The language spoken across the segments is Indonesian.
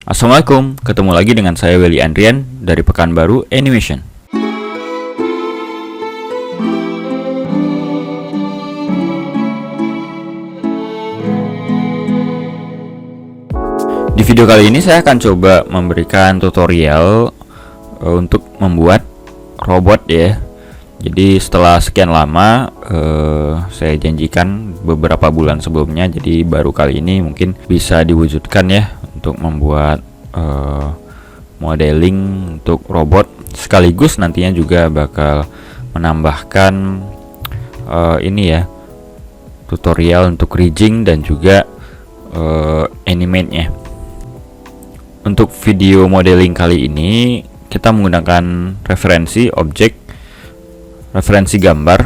Assalamualaikum, ketemu lagi dengan saya Willy Andrian dari Pekanbaru Animation. Di video kali ini saya akan coba memberikan tutorial untuk membuat robot ya. Jadi setelah sekian lama saya janjikan beberapa bulan sebelumnya, jadi baru kali ini mungkin bisa diwujudkan ya untuk membuat modeling untuk robot, sekaligus nantinya juga bakal menambahkan ini ya, tutorial untuk rigging dan juga animate-nya. Untuk video modeling kali ini kita menggunakan referensi gambar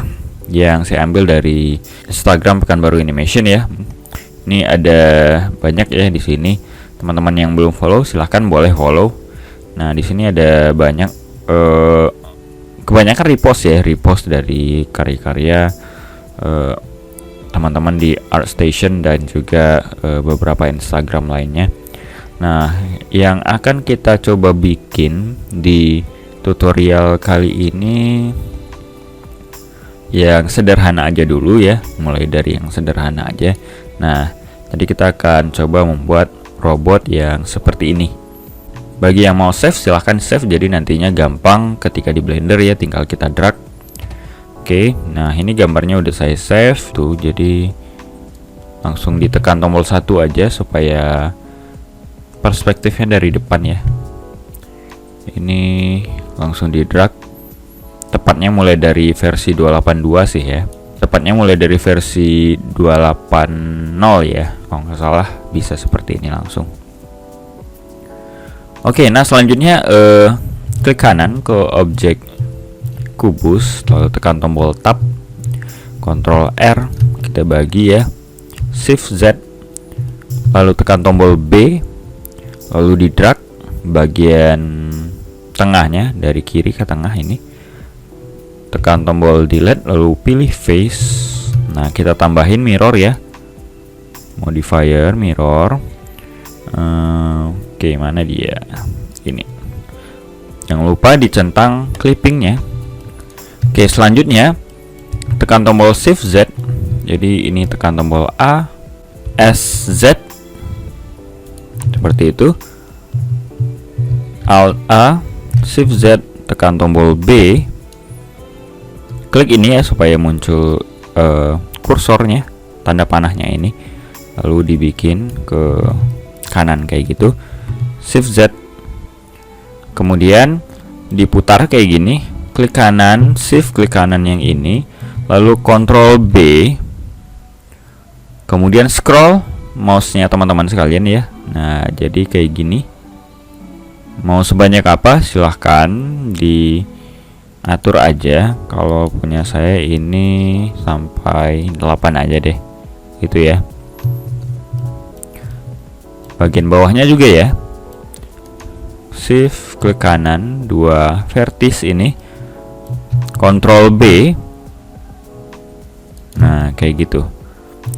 yang saya ambil dari Instagram Pekanbaru Animation ya. Ini ada banyak ya di sini. Teman-teman yang belum follow silahkan boleh follow. Nah di sini ada banyak kebanyakan repost dari karya-karya teman-teman di ArtStation dan juga beberapa Instagram lainnya. Nah yang akan kita coba bikin di tutorial kali ini yang sederhana aja dulu ya, mulai dari yang sederhana aja. Nah jadi kita akan coba membuat robot yang seperti ini. Bagi yang mau save silahkan save, jadi nantinya gampang ketika di Blender ya, tinggal kita drag. Oke, nah ini gambarnya udah saya save tuh, jadi langsung ditekan tombol 1 aja supaya perspektifnya dari depan ya. Ini langsung di drag, tepatnya mulai dari versi 282 sih ya, tepatnya mulai dari versi 280 ya kalau nggak salah, bisa seperti ini langsung. Oke, nah selanjutnya klik kanan ke objek kubus, lalu tekan tombol tab, Ctrl R, kita bagi ya, Shift Z, lalu tekan tombol B, lalu di drag bagian tengahnya dari kiri ke tengah ini, tekan tombol delete, lalu pilih face. Nah kita tambahin mirror ya, modifier mirror. Oke, mana dia? Ini. Jangan lupa dicentang clippingnya. Oke, selanjutnya tekan tombol Shift Z. Jadi ini tekan tombol A, S, Z. Seperti itu. Alt A, Shift Z, tekan tombol B. Klik ini ya supaya muncul kursornya, tanda panahnya ini. Lalu dibikin ke kanan kayak gitu, Shift Z, kemudian diputar kayak gini, klik kanan, Shift klik kanan yang ini, lalu Ctrl B, kemudian scroll mouse-nya teman-teman sekalian ya. Nah jadi kayak gini, mau sebanyak apa silahkan diatur aja. Kalau punya saya ini sampai 8 aja deh gitu ya. Bagian bawahnya juga ya, Shift klik kanan, 2 vertis ini, Ctrl B. Nah kayak gitu.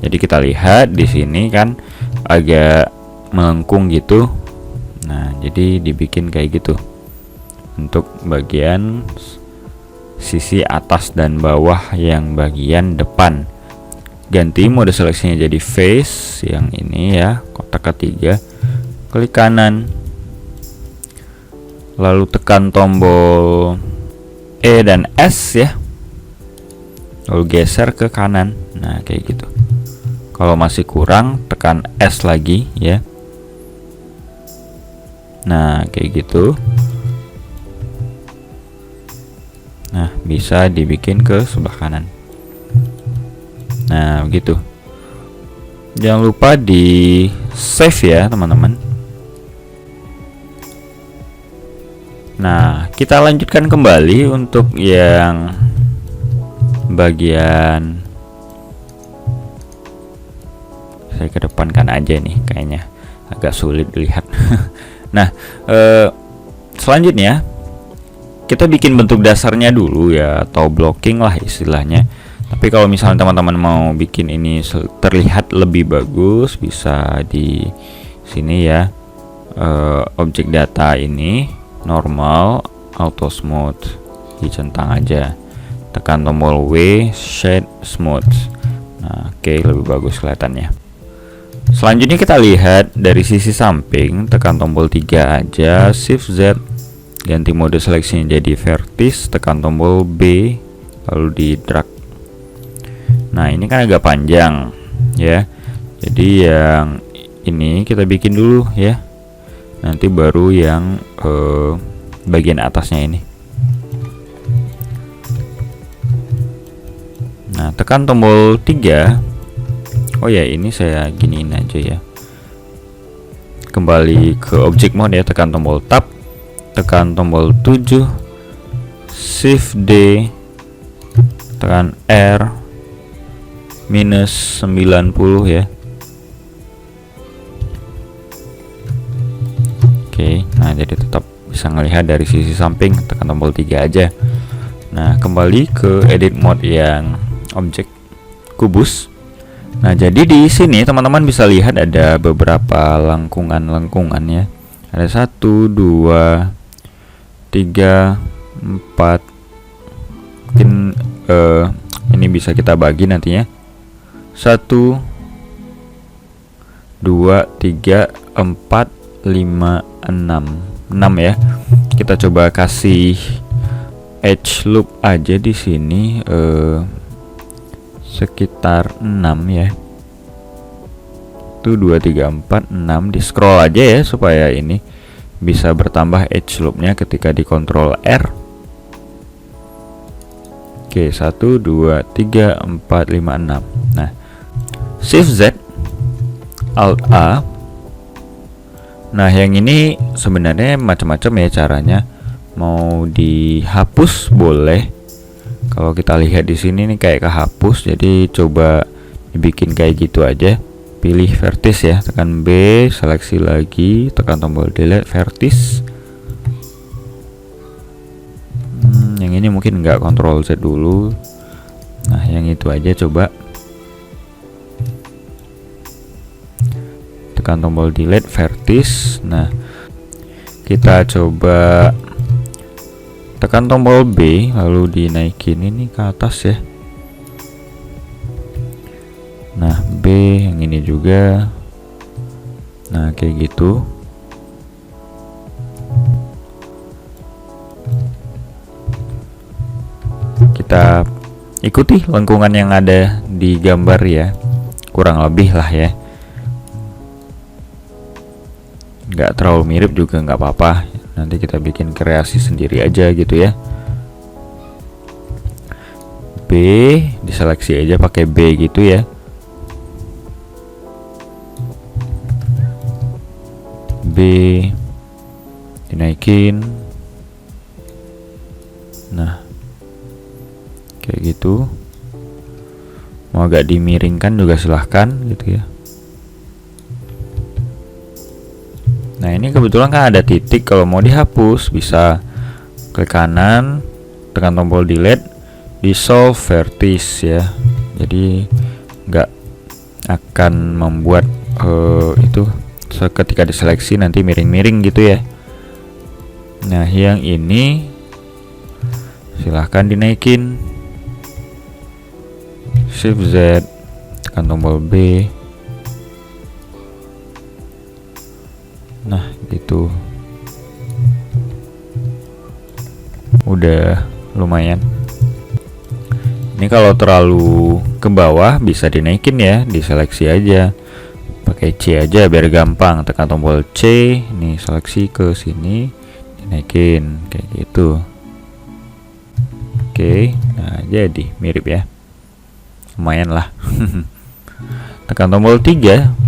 Jadi kita lihat di sini kan agak melengkung gitu. Nah jadi dibikin kayak gitu untuk bagian sisi atas dan bawah yang bagian depan. Ganti mode seleksinya jadi face yang ini ya, kotak ketiga, klik kanan, lalu tekan tombol E dan S ya, lalu geser ke kanan. Nah kayak gitu. Kalau masih kurang tekan S lagi ya. Nah kayak gitu. Nah bisa dibikin ke sebelah kanan. Nah begitu. Jangan lupa di save ya teman-teman. Nah kita lanjutkan kembali untuk yang bagian, saya kedepankan aja nih, kayaknya agak sulit dilihat. Nah selanjutnya kita bikin bentuk dasarnya dulu ya, atau blocking lah istilahnya. Tapi kalau misalnya teman-teman mau bikin ini terlihat lebih bagus, bisa di sini ya, objek data ini normal, auto smooth, dicentang aja. Tekan tombol W, shade smooth. Nah, oke, lebih bagus kelihatannya. Selanjutnya kita lihat dari sisi samping, tekan tombol 3 aja, Shift Z, ganti mode seleksinya jadi vertis, tekan tombol B, lalu di drag. Nah, ini kan agak panjang ya. Jadi yang ini kita bikin dulu ya. Nanti baru yang bagian atasnya ini. Nah, tekan tombol 3. Oh ya, ini saya giniin aja ya. Kembali ke object mode ya, tekan tombol tab, tekan tombol 7, Shift D, tekan R, minus 90 ya. Oke, nah jadi tetap bisa ngelihat dari sisi samping, tekan tombol 3 aja. Nah, kembali ke edit mode yang objek kubus. Nah, jadi di sini teman-teman bisa lihat ada beberapa lengkungan ya. Ada 1, 2, 3, 4. Mungkin ini bisa kita bagi nantinya. 1, 2, 3, 4, 5, 6 ya. Kita coba kasih edge loop aja di sini. Sekitar 6 ya. 1, 2, 3, 4, 6. Di scroll aja ya supaya ini bisa bertambah edge loopnya ketika di Ctrl R. Oke, 1, 2, 3, 4, 5, 6. Nah, Shift Z, Alt A. Nah, yang ini sebenarnya macam-macam ya caranya. Mau dihapus boleh. Kalau kita lihat di sini nih kayak kehapus, jadi coba dibikin kayak gitu aja. Pilih vertis ya, tekan B, seleksi lagi, tekan tombol delete vertis. Yang ini mungkin nggak, Ctrl Z dulu. Nah, yang itu aja coba. Tekan tombol delete vertis. Nah, kita coba tekan tombol B, lalu dinaikin ini ke atas ya. Nah, B yang ini juga. Nah, kayak gitu. Kita ikuti lengkungan yang ada di gambar ya. Kurang lebih lah ya. Nggak terlalu mirip juga nggak apa-apa. Nanti kita bikin kreasi sendiri aja gitu ya. B diseleksi aja pakai B gitu ya. B dinaikin. Nah, kayak gitu. Mau agak dimiringkan juga silahkan gitu ya. Nah, ini kebetulan kan ada titik. Kalau mau dihapus bisa klik kanan, tekan tombol delete, dissolve vertis ya. Jadi nggak akan membuat itu ketika diseleksi nanti miring-miring gitu ya. Nah, yang ini silahkan dinaikin, Shift Z, tekan tombol B. Nah, gitu. Udah lumayan. Ini kalau terlalu ke bawah bisa dinaikin ya, diseleksi aja. Pakai C aja biar gampang. Tekan tombol C, ini seleksi ke sini, dinaikin kayak gitu. Oke, nah jadi mirip ya. Lumayan lah. Tekan tombol 3.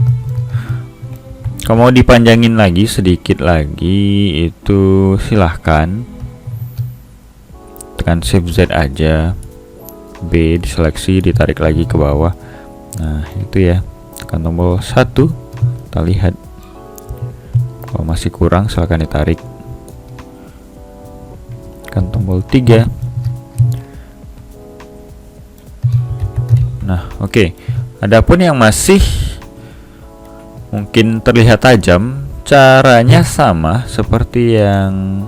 Kalau mau dipanjangin lagi sedikit lagi itu silahkan. Tekan Shift Z aja. B diseleksi, ditarik lagi ke bawah. Nah, itu ya. Tekan tombol 1. Kita lihat. Kalau masih kurang silahkan ditarik. Tekan tombol 3. Nah, oke. Adapun yang masih mungkin terlihat tajam, Caranya sama seperti yang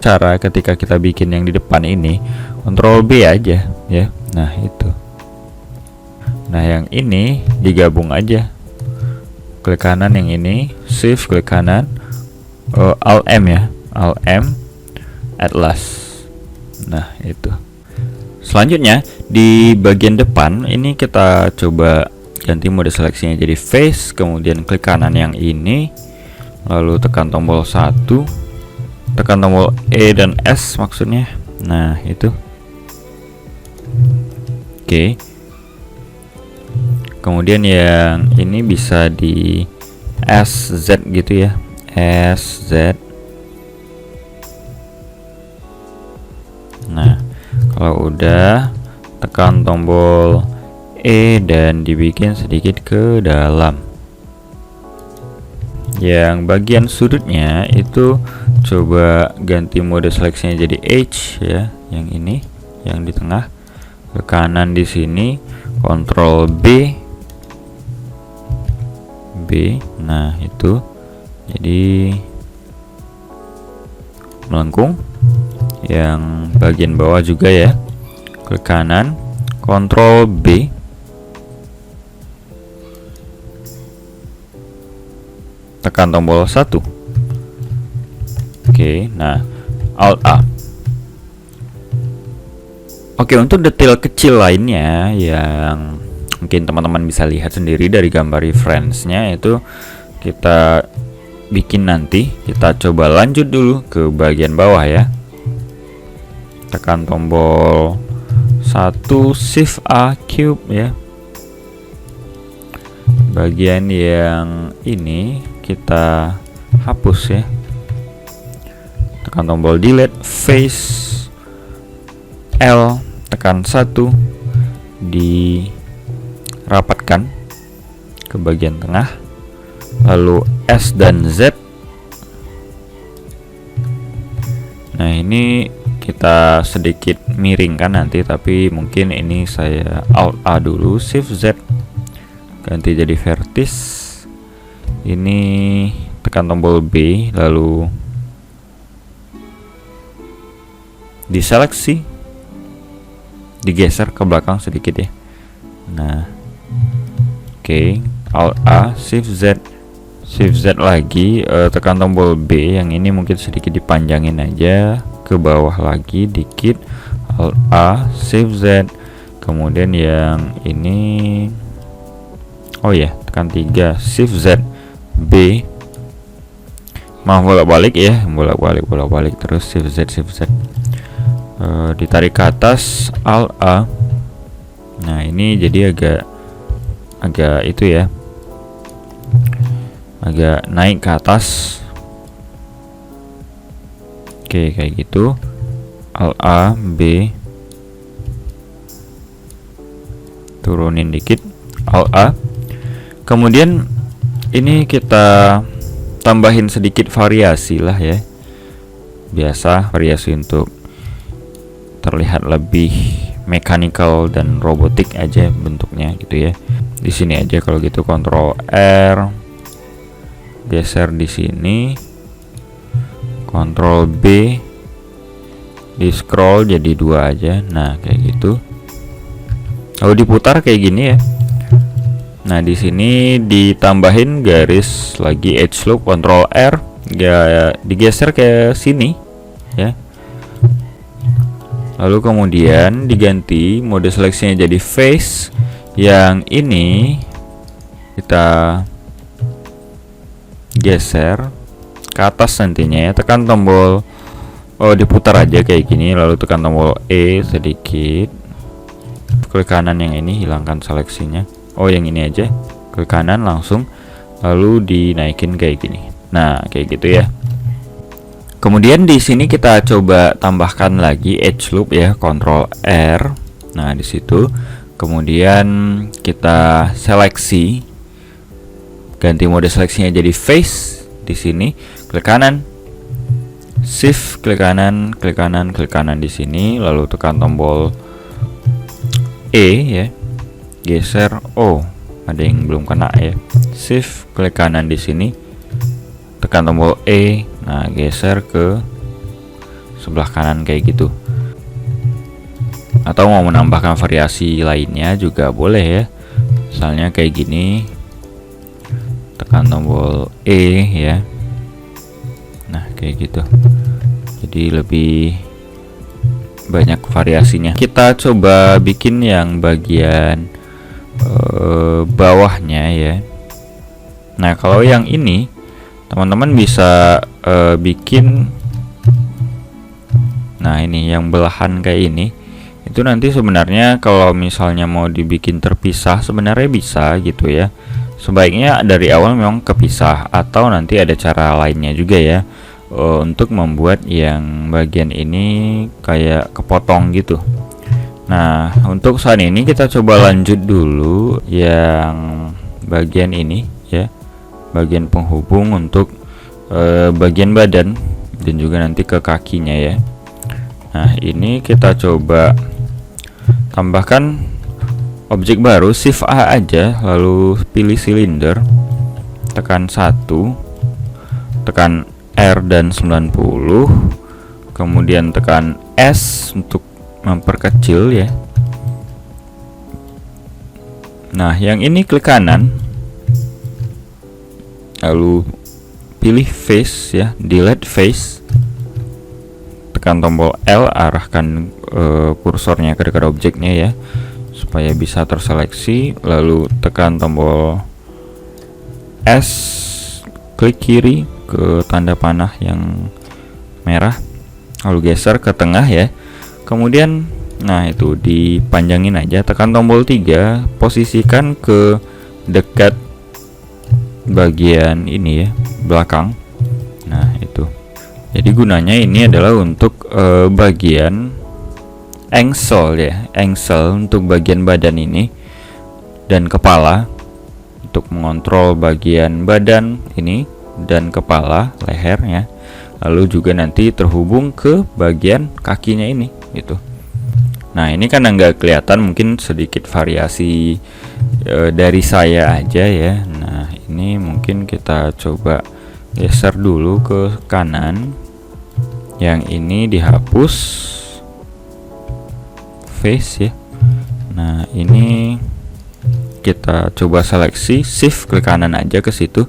cara ketika kita bikin yang di depan ini, Ctrl B aja ya. Nah itu. Nah yang ini digabung aja. Klik kanan yang ini, Shift klik kanan, Alt M ya, Alt M, Atlas. Nah itu. Selanjutnya di bagian depan ini kita coba ganti mode seleksinya jadi face, kemudian klik kanan yang ini, lalu tekan tombol 1, tekan tombol E dan S maksudnya. Nah itu. Oke. Kemudian yang ini bisa di SZ gitu ya, SZ. Nah kalau udah, tekan tombol E dan dibikin sedikit ke dalam. Yang bagian sudutnya itu coba ganti mode seleksinya jadi H ya, yang ini, yang di tengah. Ke kanan di sini, Ctrl B. Nah itu jadi melengkung. Yang bagian bawah juga ya, ke kanan, Ctrl B, tekan tombol 1. Oke, nah Alt A. Oke, untuk detail kecil lainnya yang mungkin teman-teman bisa lihat sendiri dari gambar reference-nya, itu kita bikin nanti. Kita coba lanjut dulu ke bagian bawah ya. Tekan tombol 1, Shift A, Cube ya. Bagian yang ini kita hapus ya. Tekan tombol Delete, Face, L, tekan 1, dirapatkan ke bagian tengah, lalu S dan Z. Nah ini kita sedikit miringkan nanti, tapi mungkin ini saya Alt A dulu, Shift Z, ganti jadi vertis. Ini tekan tombol B, lalu diseleksi, digeser ke belakang sedikit ya. Nah oke, Alt A, Shift Z lagi, tekan tombol B. Yang ini mungkin sedikit dipanjangin aja, ke bawah lagi dikit, Alt A, Shift Z. Kemudian yang ini, oh ya, tekan 3, Shift Z B. Maaf, bolak-balik ya, bolak-balik terus, Shift Z. Ditarik ke atas, Alt A. Nah ini jadi agak itu ya, agak naik ke atas. Oke, kayak gitu. Alt A, B, turunin dikit, Alt A. Kemudian ini kita tambahin sedikit variasi lah ya, biasa variasi untuk terlihat lebih mechanical dan robotik aja bentuknya gitu ya. Di sini aja kalau gitu, Ctrl R, geser di sini, Ctrl B, di scroll jadi 2 aja. Nah kayak gitu, lalu diputar kayak gini ya. Nah di sini ditambahin garis lagi, edge loop, Ctrl R, digeser ke sini ya. Lalu kemudian diganti mode seleksinya jadi face. Yang ini kita geser ke atas nantinya ya. Tekan tombol, diputar aja kayak gini, lalu tekan tombol E sedikit. Klik kanan yang ini, hilangkan seleksinya. Yang ini aja, klik kanan langsung, lalu dinaikin kayak gini. Nah kayak gitu ya. Kemudian di sini kita coba tambahkan lagi edge loop ya, Ctrl R. Nah di situ kemudian kita seleksi, ganti mode seleksinya jadi face. Di sini klik kanan, Shift klik kanan di sini, lalu tekan tombol E ya, geser. Ada yang belum kena ya. Shift klik kanan di sini, tekan tombol E, nah geser ke sebelah kanan kayak gitu. Atau mau menambahkan variasi lainnya juga boleh ya, misalnya kayak gini, tekan tombol E ya, nah kayak gitu, jadi lebih banyak variasinya. Kita coba bikin yang bagian bawahnya ya. Nah kalau yang ini teman-teman bisa bikin, nah ini yang belahan kayak ini, itu nanti sebenarnya kalau misalnya mau dibikin terpisah sebenarnya bisa gitu ya. Sebaiknya dari awal memang kepisah, atau nanti ada cara lainnya juga ya, untuk membuat yang bagian ini kayak kepotong gitu. Nah untuk saat ini kita coba lanjut dulu yang bagian ini ya, bagian penghubung untuk bagian badan dan juga nanti ke kakinya ya. Nah ini kita coba tambahkan objek baru, shift A aja, lalu pilih silinder, tekan 1, tekan R dan 90, kemudian tekan S untuk memperkecil ya. Nah yang ini klik kanan, lalu pilih face ya, delete face, tekan tombol L, arahkan kursornya ke dekat objeknya ya supaya bisa terseleksi, lalu tekan tombol S, klik kiri ke tanda panah yang merah, lalu geser ke tengah ya. Kemudian nah itu dipanjangin aja, tekan tombol 3, posisikan ke dekat bagian ini ya, belakang. Nah itu, jadi gunanya ini adalah untuk bagian engsel ya, engsel untuk bagian badan ini dan kepala, untuk mengontrol bagian badan ini dan kepala, lehernya, lalu juga nanti terhubung ke bagian kakinya ini gitu. Nah ini kan nggak kelihatan, mungkin sedikit variasi dari saya aja ya. Nah ini mungkin kita coba geser dulu ke kanan, yang ini dihapus face ya. Nah ini kita coba seleksi, shift klik kanan aja ke situ.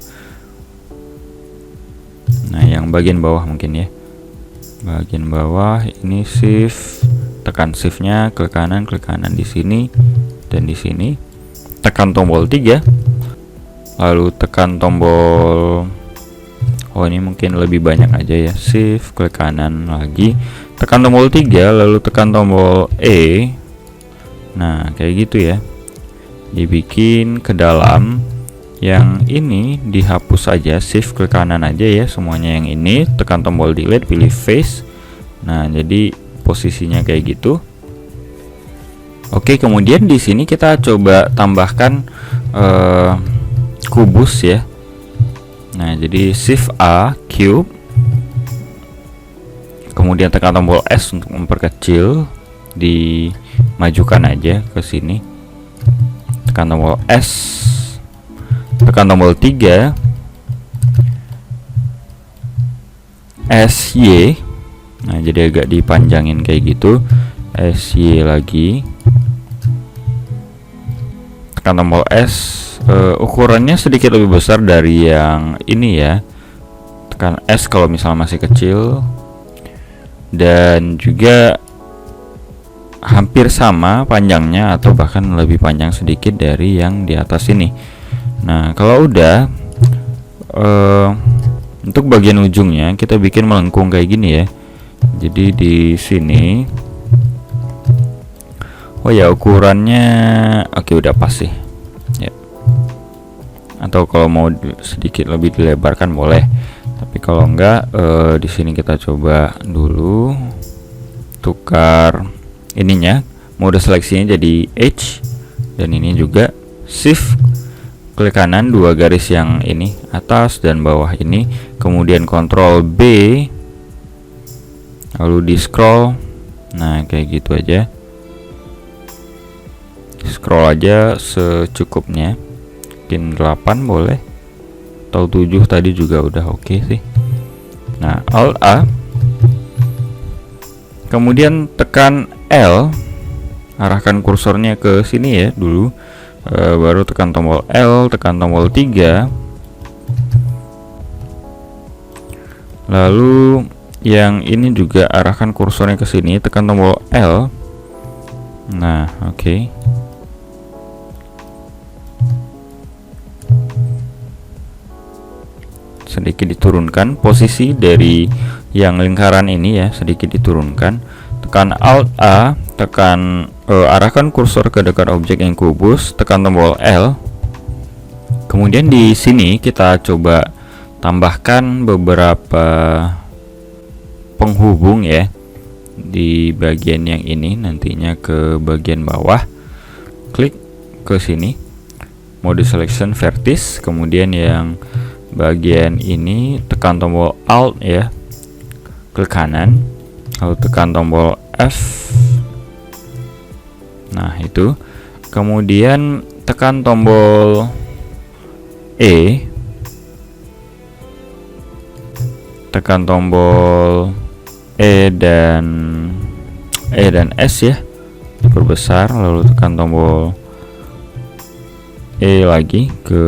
Nah yang bagian bawah mungkin ya, bagian bawah ini shift, tekan shiftnya klik kanan di sini dan di sini, tekan tombol 3, lalu tekan tombol, oh ini mungkin lebih banyak aja ya, shift klik kanan lagi, tekan tombol 3, lalu tekan tombol E. Nah kayak gitu ya, dibikin ke dalam. Yang ini dihapus aja, shift klik kanan aja ya semuanya. Yang ini tekan tombol delete, pilih face. Nah jadi posisinya kayak gitu. Oke, kemudian di sini kita coba tambahkan kubus ya. Nah jadi shift A, cube, kemudian tekan tombol S untuk memperkecil, dimajukan aja ke sini, tekan tombol S, tekan tombol 3, SY. Nah jadi agak dipanjangin kayak gitu, SY lagi, tekan tombol S. Ukurannya sedikit lebih besar dari yang ini ya, tekan S kalau misalnya masih kecil, dan juga hampir sama panjangnya atau bahkan lebih panjang sedikit dari yang di atas ini. Nah kalau udah untuk bagian ujungnya kita bikin melengkung kayak gini ya. Jadi di sini, oh ya ukurannya oke udah pas sih ya. Atau kalau mau sedikit lebih dilebarkan boleh, tapi kalau enggak di sini kita coba dulu tukar ininya, mode seleksinya jadi H, dan ini juga shift klik kanan, 2 garis yang ini atas dan bawah ini, kemudian kontrol B, lalu di scroll. Nah kayak gitu aja, scroll aja secukupnya, mungkin 8 boleh. atau 7 tadi juga udah oke sih. Nah, Alt A, kemudian tekan L, arahkan kursornya ke sini ya dulu, baru tekan tombol L, tekan tombol 3, lalu yang ini juga arahkan kursornya ke sini, tekan tombol L. Nah, oke. Sedikit diturunkan posisi dari yang lingkaran ini ya, sedikit diturunkan. Tekan Alt A, tekan arahkan kursor ke dekat objek yang kubus, tekan tombol L. Kemudian di sini kita coba tambahkan beberapa penghubung ya di bagian yang ini, nantinya ke bagian bawah. Klik ke sini, mode selection vertex, kemudian yang bagian ini tekan tombol Alt ya, ke kanan, lalu tekan tombol F. Nah, itu. Kemudian tekan tombol E, tekan tombol E dan S ya, diperbesar, lalu tekan tombol E lagi ke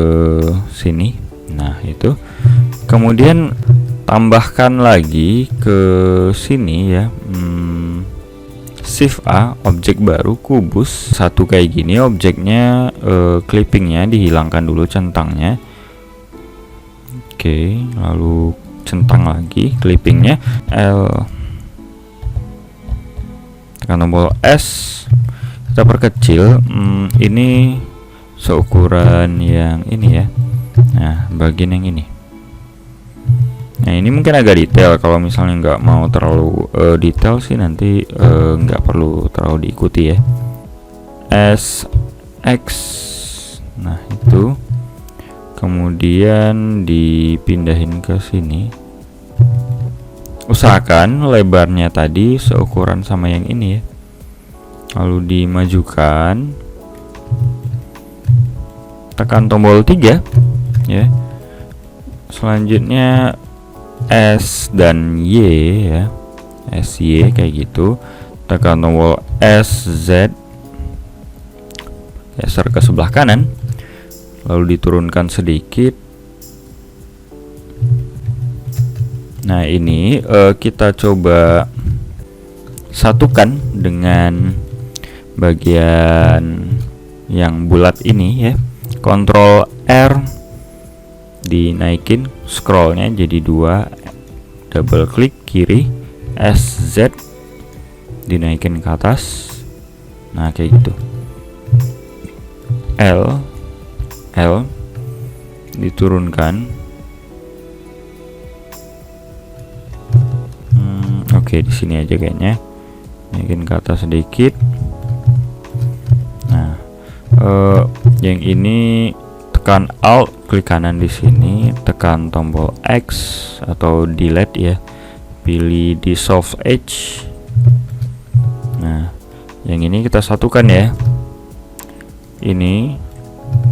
sini. Nah, itu. Kemudian tambahkan lagi ke sini ya, Shift A, objek baru kubus satu kayak gini. Objeknya clippingnya dihilangkan dulu, centangnya. Oke, lalu centang lagi clippingnya. L, tekan tombol S, kita perkecil. Ini seukuran yang ini ya. Nah, bagian yang ini. Nah, ini mungkin agak detail. Kalau misalnya nggak mau terlalu detail sih, nanti nggak perlu terlalu diikuti ya. S, X. Nah, itu. Kemudian dipindahin ke sini. Usahakan lebarnya tadi seukuran sama yang ini ya. Lalu dimajukan. Tekan tombol 3 ya. Selanjutnya S dan Y ya, SY kayak gitu. Tekan tombol SZ, geser ke sebelah kanan, lalu diturunkan sedikit. Nah, ini kita coba satukan dengan bagian yang bulat ini ya. Ctrl R, dinaikin scrollnya jadi 2, double klik kiri, SZ dinaikin ke atas. Nah, kayak gitu. L diturunkan. Oke, di sini aja kayaknya, naikin ke atas sedikit. Nah, yang ini tekan Alt, klik kanan di sini, tekan tombol X atau delete ya, pilih dissolve edge. Nah, yang ini kita satukan ya. Ini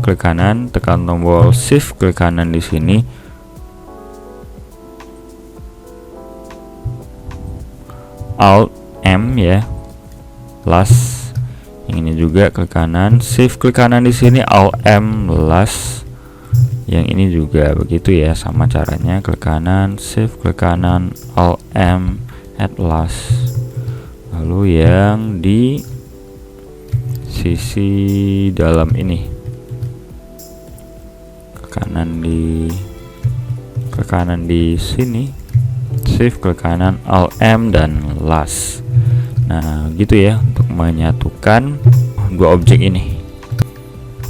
klik kanan, tekan tombol shift, klik kanan di sini, Alt M ya, last. Yang ini juga klik kanan, shift klik kanan di sini, Alt M last. Yang ini juga begitu ya, sama caranya, klik kanan, shift klik kanan, Alt M at last. Lalu yang di sisi dalam ini, klik kanan di sini, shift klik kanan, Alt M dan last. Nah, gitu ya untuk menyatukan dua objek ini.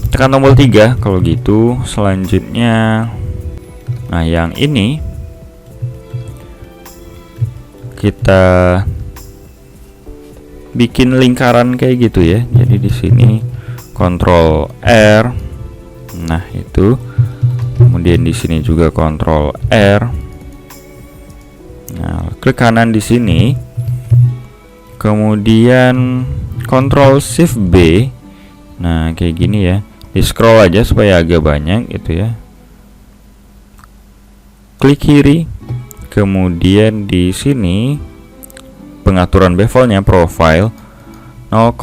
Tekan tombol 3 kalau gitu. Selanjutnya, nah yang ini kita bikin lingkaran kayak gitu ya. Jadi di sini Ctrl R. Nah, itu. Kemudian di sini juga Ctrl R. Nah, klik kanan di sini. Kemudian Ctrl Shift B. Nah, kayak gini ya. Di scroll aja supaya agak banyak gitu ya. klik kiri, kemudian di sini pengaturan bevelnya profile 0,1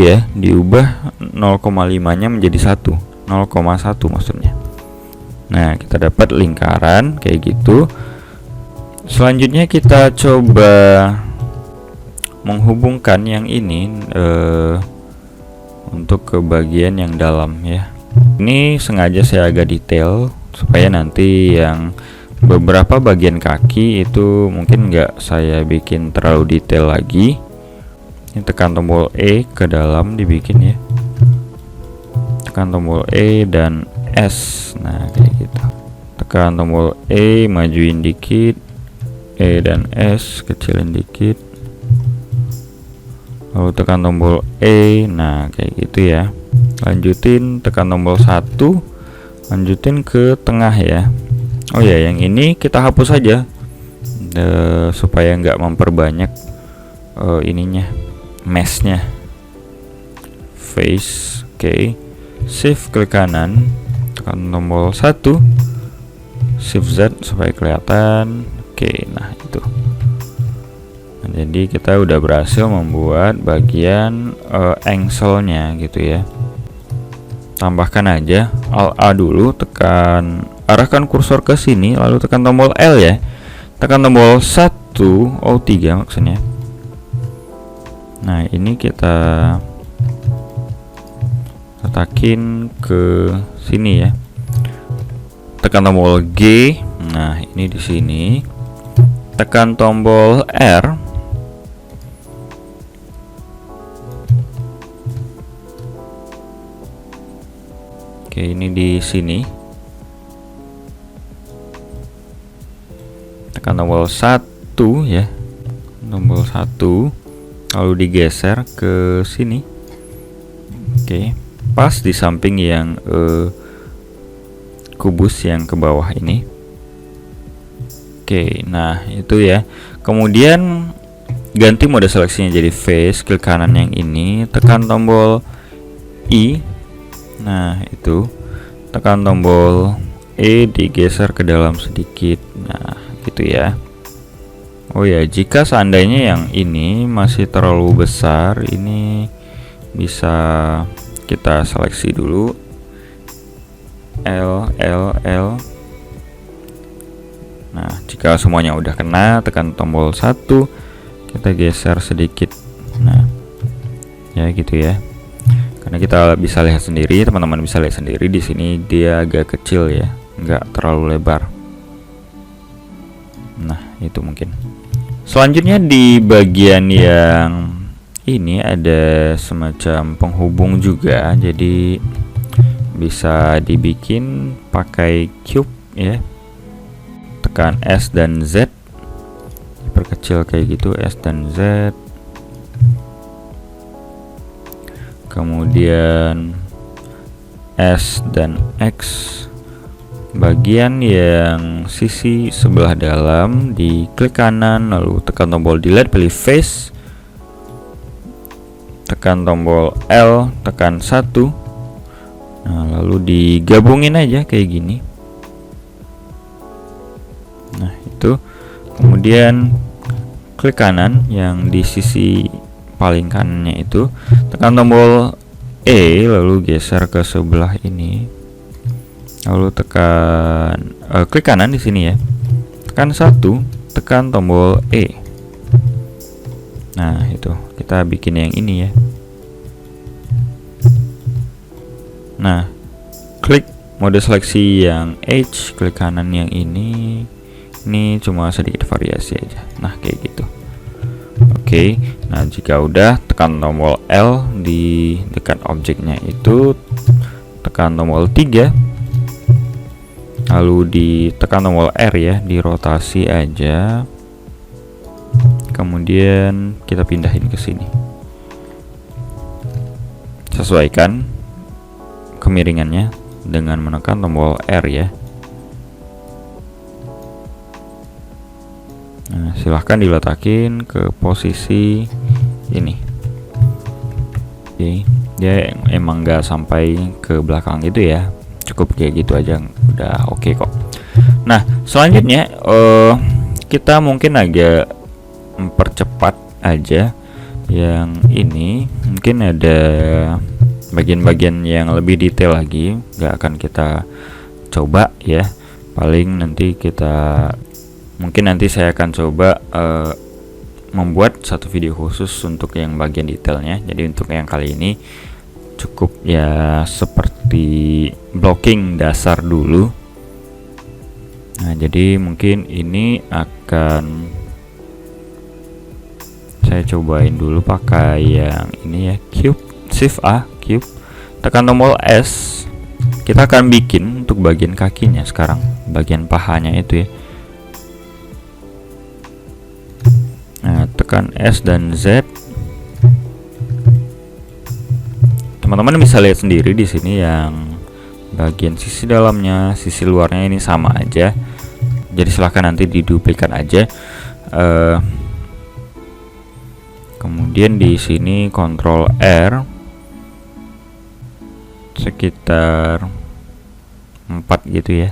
ya, diubah 0,5-nya menjadi 1, 0,1 maksudnya. Nah, kita dapat lingkaran kayak gitu. Selanjutnya kita coba menghubungkan yang ini untuk ke bagian yang dalam ya. Ini sengaja saya agak detail supaya nanti yang beberapa bagian kaki itu mungkin nggak saya bikin terlalu detail lagi. Ini tekan tombol E ke dalam dibikin ya, tekan tombol E dan S. Nah kayak gitu, tekan tombol E, majuin dikit, E dan S kecilin dikit, lalu tekan tombol E. Nah kayak gitu ya. Lanjutin tekan tombol 1, lanjutin ke tengah ya. Oh ya, yang ini kita hapus saja supaya nggak memperbanyak ininya, meshnya. Face, oke. Shift klik kanan, tekan tombol 1, Shift Z supaya kelihatan. Oke, nah itu. Nah, jadi kita udah berhasil membuat bagian engselnya gitu ya. Tambahkan aja Alt A dulu, tekan arahkan kursor ke sini, lalu tekan tombol L ya. Tekan tombol 1, O3 maksudnya. Nah, ini kita letakin ke sini ya. Tekan tombol G. Nah, ini di sini. Tekan tombol R. Oke, ini di sini. Tekan tombol 1 ya. Tombol 1, lalu digeser ke sini. Oke, pas di samping yang kubus yang ke bawah ini. Oke, nah itu ya. Kemudian ganti mode seleksinya jadi face, klik kanan yang ini, tekan tombol I. Nah itu, tekan tombol E, digeser ke dalam sedikit. Nah gitu ya. Oh ya, jika seandainya yang ini masih terlalu besar, ini bisa kita seleksi dulu L. Nah, jika semuanya udah kena, tekan tombol 1, kita geser sedikit. Nah, ya gitu ya. Karena kita bisa lihat sendiri, teman-teman bisa lihat sendiri di sini dia agak kecil ya, nggak terlalu lebar. Nah, itu mungkin. Selanjutnya di bagian yang ini ada semacam penghubung juga, jadi bisa dibikin pakai cube ya. Tekan S dan Z, diperkecil kayak gitu, S dan Z. Kemudian S dan X, bagian yang sisi sebelah dalam diklik kanan, lalu tekan tombol delete, pilih face, tekan tombol L, tekan 1. Nah, lalu digabungin aja kayak gini. Nah itu, kemudian klik kanan yang di sisi paling kanannya itu, tekan tombol E, lalu geser ke sebelah ini, lalu tekan klik kanan di sini ya, tekan 1, tekan tombol E. Nah itu, kita bikin yang ini ya. Nah, klik mode seleksi yang H, klik kanan yang ini cuma sedikit variasi aja. Nah kayak gitu. Oke, nah jika udah, tekan tombol L di dekat objeknya itu, tekan tombol 3, lalu ditekan tombol R ya, dirotasi aja. Kemudian kita pindahin ke sini. Sesuaikan kemiringannya dengan menekan tombol R ya. Nah, silahkan diletakin ke posisi ini. Oke, dia emang nggak sampai ke belakang gitu ya, cukup kayak gitu aja udah oke kok. Nah, Selanjutnya kita mungkin agak mempercepat aja yang ini, mungkin ada bagian-bagian yang lebih detail lagi, nggak akan kita coba ya. Paling nanti saya akan coba membuat satu video khusus untuk yang bagian detailnya. Jadi untuk yang kali ini cukup ya seperti blocking dasar dulu. Nah, jadi mungkin ini akan saya cobain dulu pakai yang ini ya, cube. Shift A, cube, tekan tombol S. Kita akan bikin untuk bagian kakinya sekarang, bagian pahanya itu ya. Nah, tekan S dan Z. Teman-teman bisa lihat sendiri di sini yang bagian sisi dalamnya, sisi luarnya ini sama aja. Jadi silahkan nanti diduplikat aja. Kemudian di sini Ctrl R sekitar 4 gitu ya.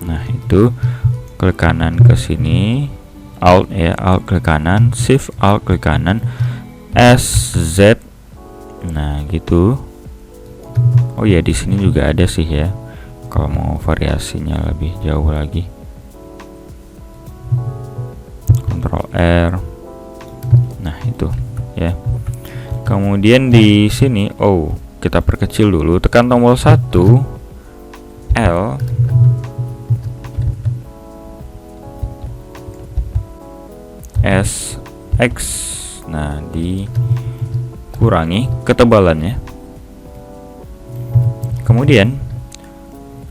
Nah, itu klik kanan ke sini, Alt ya, Alt klik kanan, Shift Alt klik kanan, S Z. Nah, gitu. Oh ya, di sini juga ada sih ya. Kalau mau variasinya lebih jauh lagi, Ctrl R. Nah, itu ya. Kemudian di sini kita perkecil dulu, tekan tombol 1 L, S X. Nah, dikurangi ketebalannya. Kemudian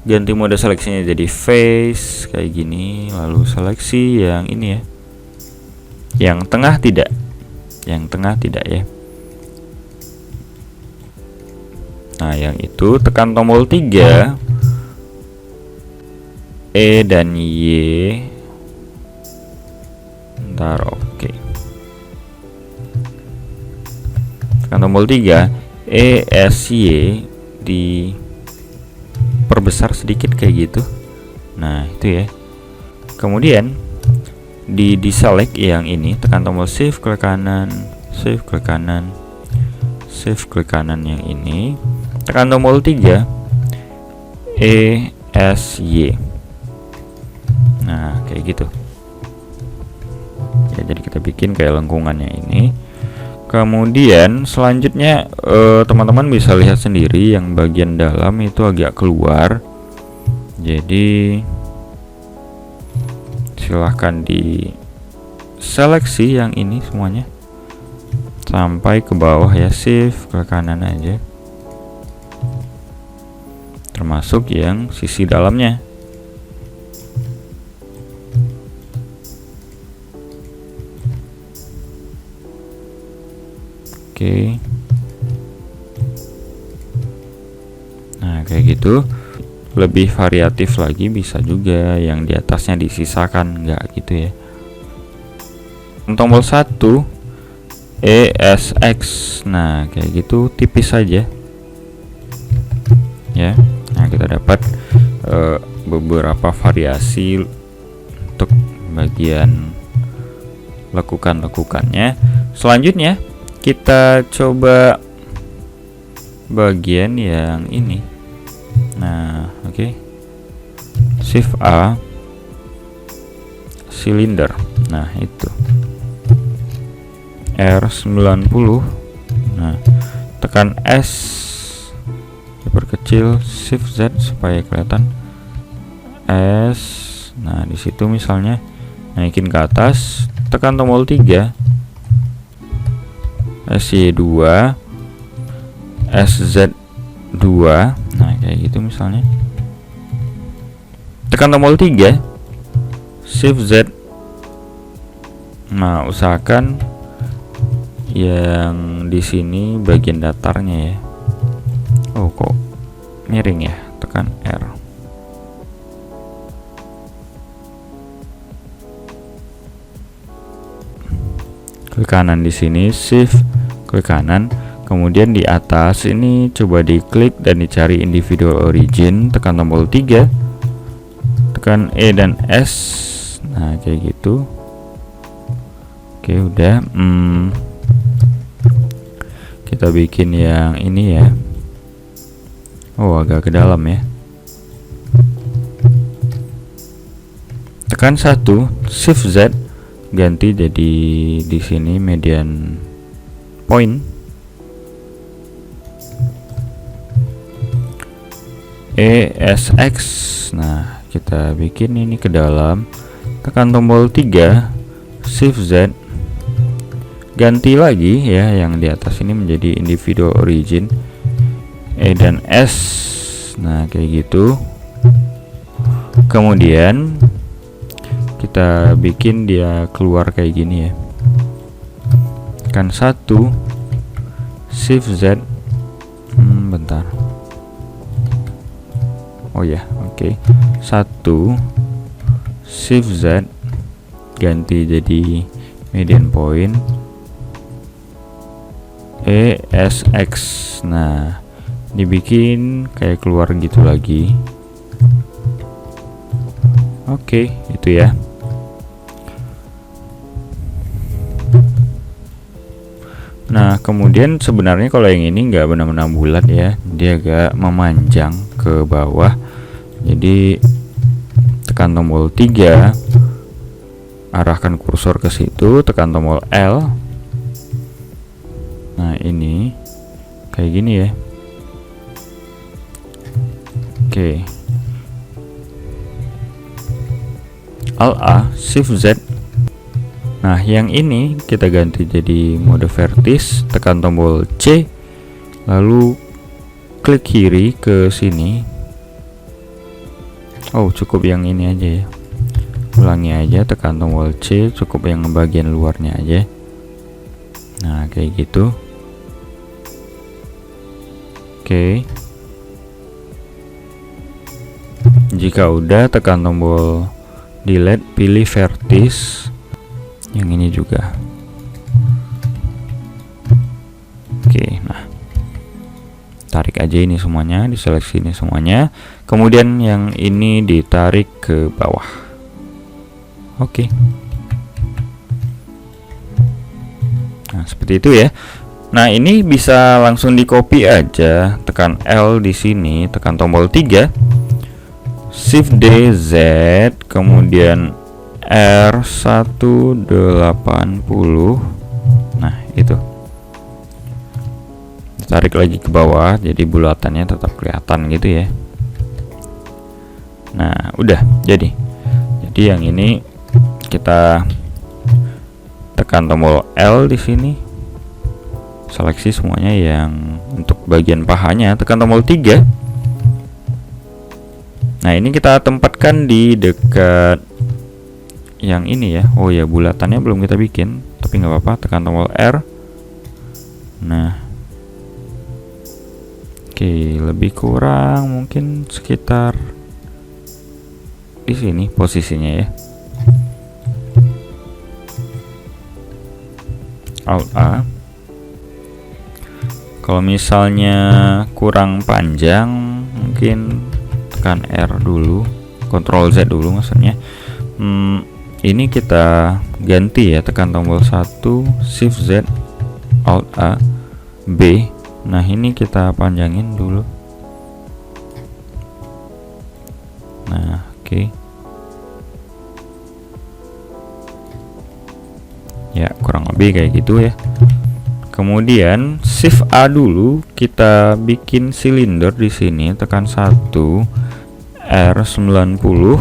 ganti mode seleksinya jadi face kayak gini, lalu seleksi yang ini ya. Yang tengah tidak ya. Nah, yang itu tekan tombol 3 E dan Y. Ntar oke. Tekan tombol 3 E S Y, diperbesar sedikit kayak gitu. Nah, itu ya. Kemudian di deselect yang ini, tekan tombol shift klik kanan, shift klik kanan, shift klik kanan yang ini, tekan tombol 3 E S Y. Nah, kayak gitu ya. Jadi kita bikin kayak lengkungannya ini. Kemudian selanjutnya teman-teman bisa lihat sendiri yang bagian dalam itu agak keluar. Jadi silahkan di seleksi yang ini semuanya sampai ke bawah ya, shift ke kanan aja, termasuk yang sisi dalamnya. Oke. Nah, kayak gitu. Lebih variatif lagi bisa juga yang di atasnya disisakan, enggak gitu ya. Tombol 1 ESX. Nah, kayak gitu, tipis saja ya. Nah, kita dapat beberapa variasi untuk bagian lekukan-lekukannya. Selanjutnya kita coba bagian yang ini. Nah, oke. Shift A, silinder. Nah, itu R90. Nah, tekan S, diperkecil, Shift Z supaya kelihatan S. Nah, di situ misalnya naikin ke atas, tekan tombol 3 SY2, SZ2. Nah, kayak gitu misalnya. Tekan tombol 3 Shift Z. Nah, usahakan yang di sini bagian datarnya ya. Oh, kok miring ya? Tekan R. Klik kanan di sini, shift klik kanan. Kemudian di atas ini coba diklik dan dicari individual origin, tekan tombol 3. tekan E dan S. Nah kayak gitu. Oke udah. Kita bikin yang ini ya. Oh agak ke dalam ya. Tekan 1, Shift Z, ganti jadi di sini median point. ESX. Nah, kita bikin ini ke dalam. Tekan tombol 3, Shift Z, ganti lagi ya yang di atas ini menjadi individual origin. E dan S. Nah, kayak gitu. Kemudian kita bikin dia keluar kayak gini ya. Tekan 1, Shift Z. Bentar. Oh ya, oke. 1, Shift Z, ganti jadi median point. ESX. Nah, dibikin kayak keluar gitu lagi. Oke, itu ya. Nah, kemudian sebenarnya kalau yang ini nggak benar-benar bulat ya, dia agak memanjang ke bawah. Jadi tekan tombol 3, arahkan kursor ke situ, tekan tombol L. Nah, ini kayak gini ya. Oke. Alt A, Shift Z. Nah, yang ini kita ganti jadi mode vertis, tekan tombol C, lalu klik kiri ke sini. Oh, cukup yang ini aja ya. Ulangi aja, tekan tombol C, cukup yang bagian luarnya aja. Nah, kayak gitu. Oke. Jika udah, tekan tombol delete, pilih vertis. Yang ini juga. Oke, nah. Tarik aja ini semuanya, diseleksi ini semuanya. Kemudian yang ini ditarik ke bawah. Oke. Nah, seperti itu ya. Nah, ini bisa langsung di copy aja. Tekan L di sini, tekan tombol 3. Shift D Z, kemudian R180. Nah, itu. Tarik lagi ke bawah, jadi bulatannya tetap kelihatan gitu ya. Nah, udah jadi yang ini kita tekan tombol L di sini, seleksi semuanya yang untuk bagian pahanya, tekan tombol 3. Nah, ini kita tempatkan di dekat yang ini ya. Oh ya, bulatannya belum kita bikin, tapi nggak apa-apa, tekan tombol R. Nah, oke, lebih kurang mungkin sekitar di sini posisinya ya. Alt A. Kalau misalnya kurang panjang, mungkin tekan R dulu, Ctrl Z dulu maksudnya. Ini kita ganti ya, tekan tombol 1, Shift Z, Alt A, B. Nah, ini kita panjangin dulu. Nah, oke. Ya, kurang lebih kayak gitu ya. Kemudian Shift A dulu, kita bikin silinder di sini, tekan 1, R90.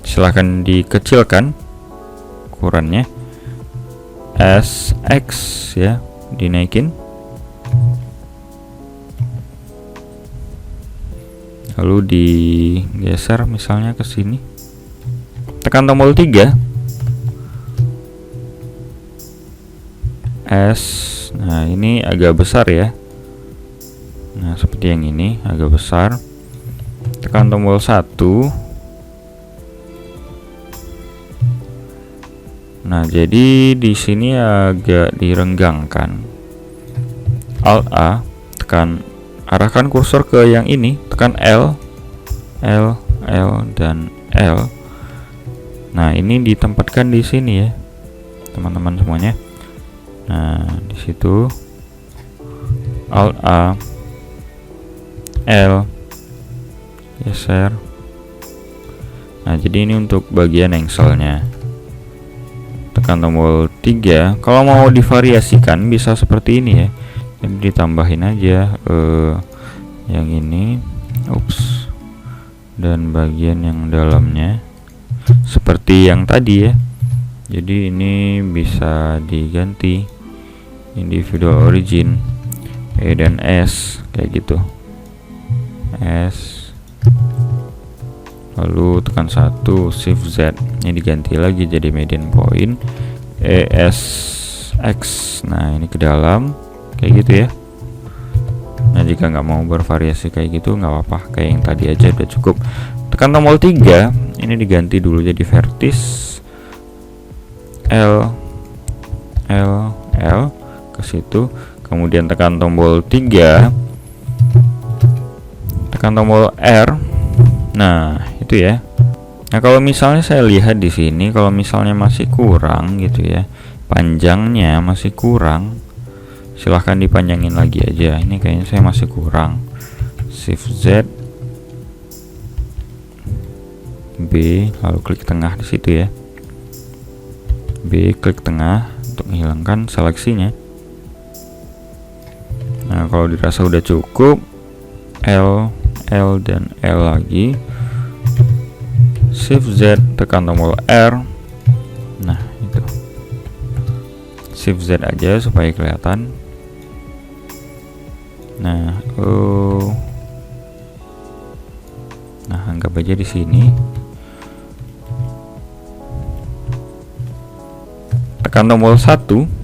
Silahkan dikecilkan ukurannya. SX ya, dinaikin. Lalu digeser misalnya ke sini. Tekan tombol 3. S. Nah, ini agak besar ya. Nah, seperti yang ini agak besar. Tekan tombol 1. Nah, jadi di sini agak direnggangkan. Alt A, tekan, arahkan kursor ke yang ini, tekan L, L dan L. Nah, ini ditempatkan di sini ya, teman-teman semuanya. Nah, di situ Alt A, L, geser. Nah, jadi ini untuk bagian engselnya. Tekan tombol 3. Kalau mau divariasikan bisa seperti ini ya. Jadi ditambahin aja yang ini, dan bagian yang dalamnya seperti yang tadi ya. Jadi ini bisa diganti individual origin E dan S kayak gitu. S, lalu tekan 1, Shift Z, ini diganti lagi jadi median point ESX. Nah, ini ke dalam kayak gitu ya. Nah, jika nggak mau bervariasi kayak gitu nggak apa-apa, kayak yang tadi aja udah cukup. Tekan tombol 3, ini diganti dulu jadi vertis L ke situ. Kemudian tekan tombol 3, tekan tombol R. Nah, itu ya. Nah, kalau misalnya saya lihat di sini, kalau misalnya masih kurang gitu ya, panjangnya masih kurang, silahkan dipanjangin lagi aja. Ini kayaknya saya masih kurang. Shift Z, B, lalu klik tengah di situ ya. B, klik tengah untuk menghilangkan seleksinya. Nah, kalau dirasa udah cukup, L dan L lagi. Shift Z, tekan tombol R. Nah, itu. Shift Z aja supaya kelihatan. Nah, nah, anggap aja di sini. Tekan tombol 1.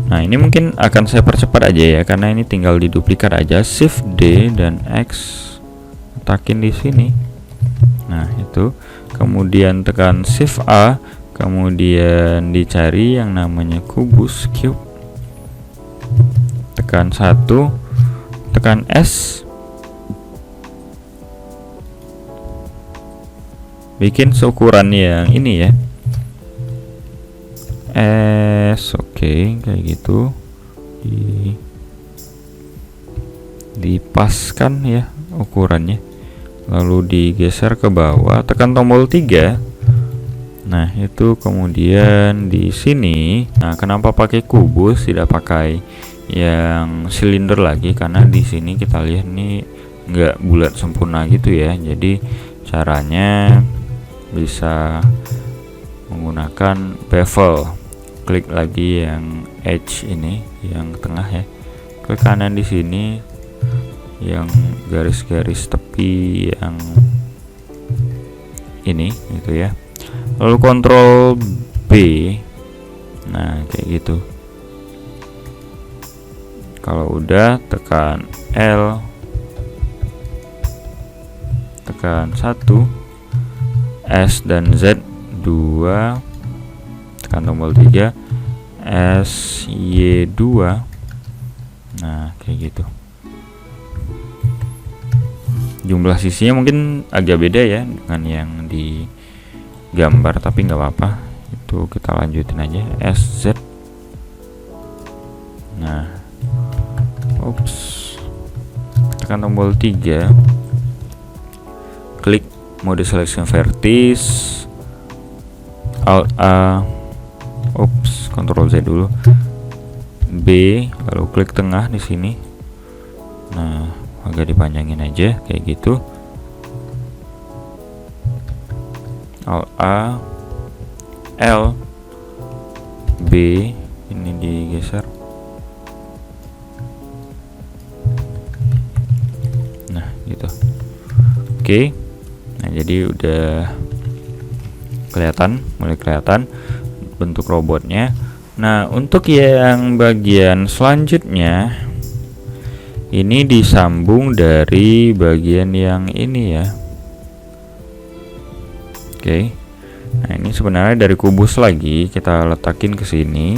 Nah, ini mungkin akan saya percepat aja ya, karena ini tinggal diduplikat aja. Shift D dan X, letakin di sini. Nah, itu. Kemudian tekan Shift A, kemudian dicari yang namanya kubus, cube. Tekan 1, tekan S, bikin seukuran yang ini ya. S, oke, kayak gitu. Dipaskan ya ukurannya. Lalu digeser ke bawah, tekan tombol 3. Nah, itu kemudian di sini. Nah, kenapa pakai kubus tidak pakai yang silinder lagi? Karena di sini kita lihat nih nggak bulat sempurna gitu ya. Jadi caranya bisa menggunakan bevel. Klik lagi yang edge ini, yang tengah ya. Klik kanan di sini, yang garis-garis tepi yang ini gitu ya. Lalu kontrol B. Nah, kayak gitu. Kalau udah, tekan L, tekan 1, S dan Z 2, tekan tombol 3, S, Y 2. Nah, kayak gitu. Jumlah sisinya mungkin agak beda ya dengan yang di gambar, tapi nggak apa-apa, itu kita lanjutin aja. S, Z. Nah, tekan tombol 3, klik mode selection vertis, Alt A, Ctrl Z dulu, B, lalu klik tengah di sini. Nah, agak dipanjangin aja kayak gitu. Alt A, L, B, ini digeser. Nah, gitu. Oke. Nah, jadi udah kelihatan, mulai kelihatan bentuk robotnya. Nah, untuk yang bagian selanjutnya ini disambung dari bagian yang ini ya. Oke. Nah, ini sebenarnya dari kubus lagi kita letakin ke sini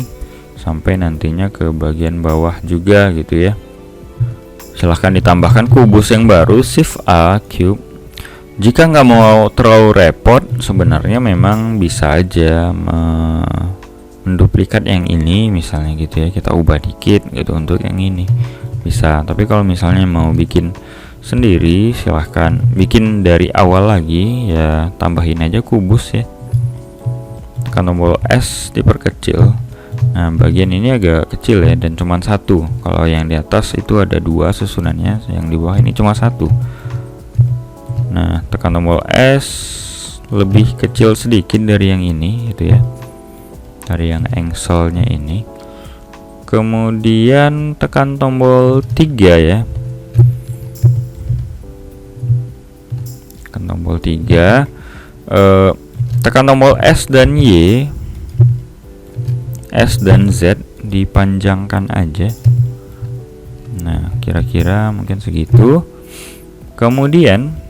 sampai nantinya ke bagian bawah juga gitu ya. Silahkan ditambahkan kubus yang baru, Shift A, cube. Jika nggak mau terlalu repot, sebenarnya memang bisa aja menduplikat yang ini misalnya gitu ya, kita ubah dikit gitu untuk yang ini bisa. Tapi kalau misalnya mau bikin sendiri, silahkan bikin dari awal lagi ya, tambahin aja kubus ya, tekan tombol S diperkecil. Nah bagian ini agak kecil ya, dan cuma satu. Kalau yang di atas itu ada dua susunannya, yang di bawah ini cuma satu. Nah tekan tombol S, lebih kecil sedikit dari yang ini gitu ya, dari yang engselnya ini. Kemudian tekan tombol 3 ya, tekan tombol 3, tekan tombol S dan Y, S dan Z dipanjangkan aja. Nah kira-kira mungkin segitu. Kemudian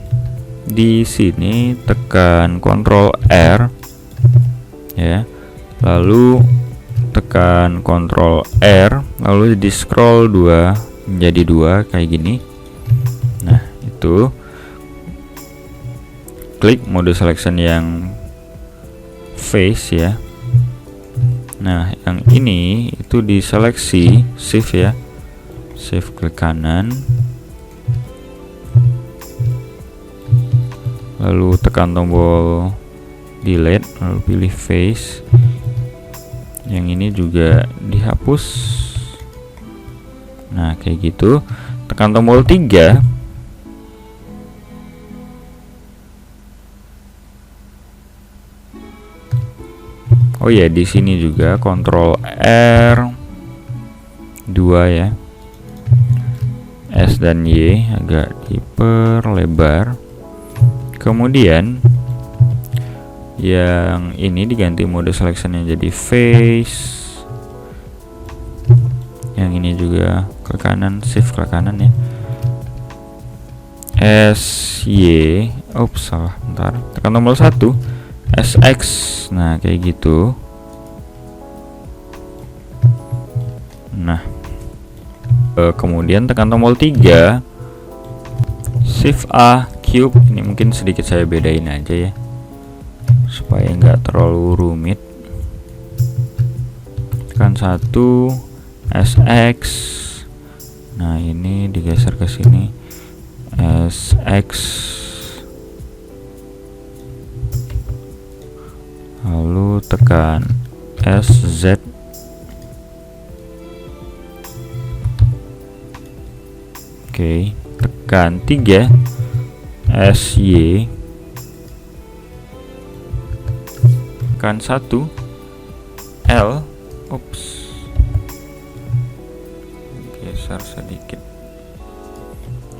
di sini tekan Ctrl R ya, lalu tekan Ctrl R, lalu di scroll 2 menjadi 2 kayak gini. Nah itu klik mode selection yang face ya. Nah yang ini itu diseleksi shift ya, shift klik kanan, lalu tekan tombol delete, lalu pilih face. Yang ini juga dihapus. Nah kayak gitu, tekan tombol 3. Oh ya, di sini juga Ctrl R 2 ya, S dan Y agak diperlebar. Kemudian yang ini diganti mode selection yang jadi face. Yang ini juga ke kanan, shift ke kanan ya, S Y, salah, bentar, tekan tombol 1, SX. Nah kayak gitu. Nah kemudian tekan tombol 3, shift A, cube. Ini mungkin sedikit saya bedain aja ya, supaya nggak terlalu rumit. Tekan 1, SX. Nah ini digeser ke sini, SX, lalu tekan SZ. Oke, tekan 3, SY, tekan 1, L, geser sedikit,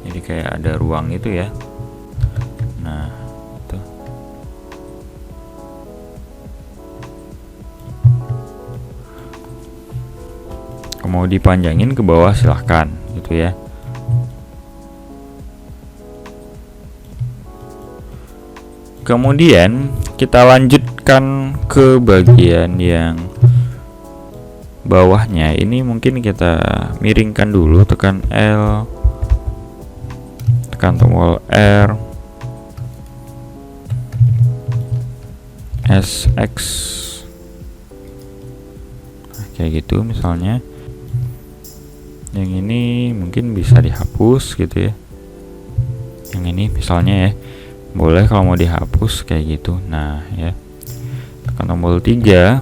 jadi kayak ada ruang itu ya. Nah itu. Mau dipanjangin ke bawah silahkan gitu ya. Kemudian kita lanjutkan ke bagian yang bawahnya. Ini mungkin kita miringkan dulu, tekan L, tekan tombol R, SX. Nah, kayak gitu misalnya. Yang ini mungkin bisa dihapus gitu ya. Yang ini misalnya ya, boleh kalau mau dihapus kayak gitu. Nah ya, tekan tombol 3.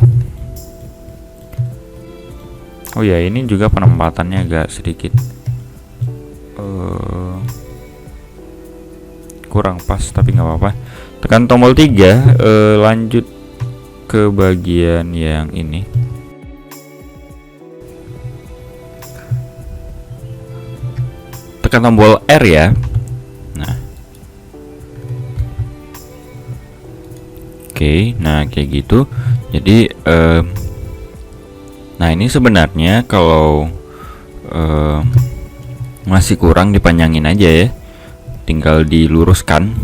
Oh ya, ini juga penempatannya agak sedikit kurang pas, tapi nggak apa-apa. Tekan tombol 3, lanjut ke bagian yang ini. Tekan tombol R ya. Nah oke, nah kayak gitu. Jadi nah ini sebenarnya kalau masih kurang dipanjangin aja ya, tinggal diluruskan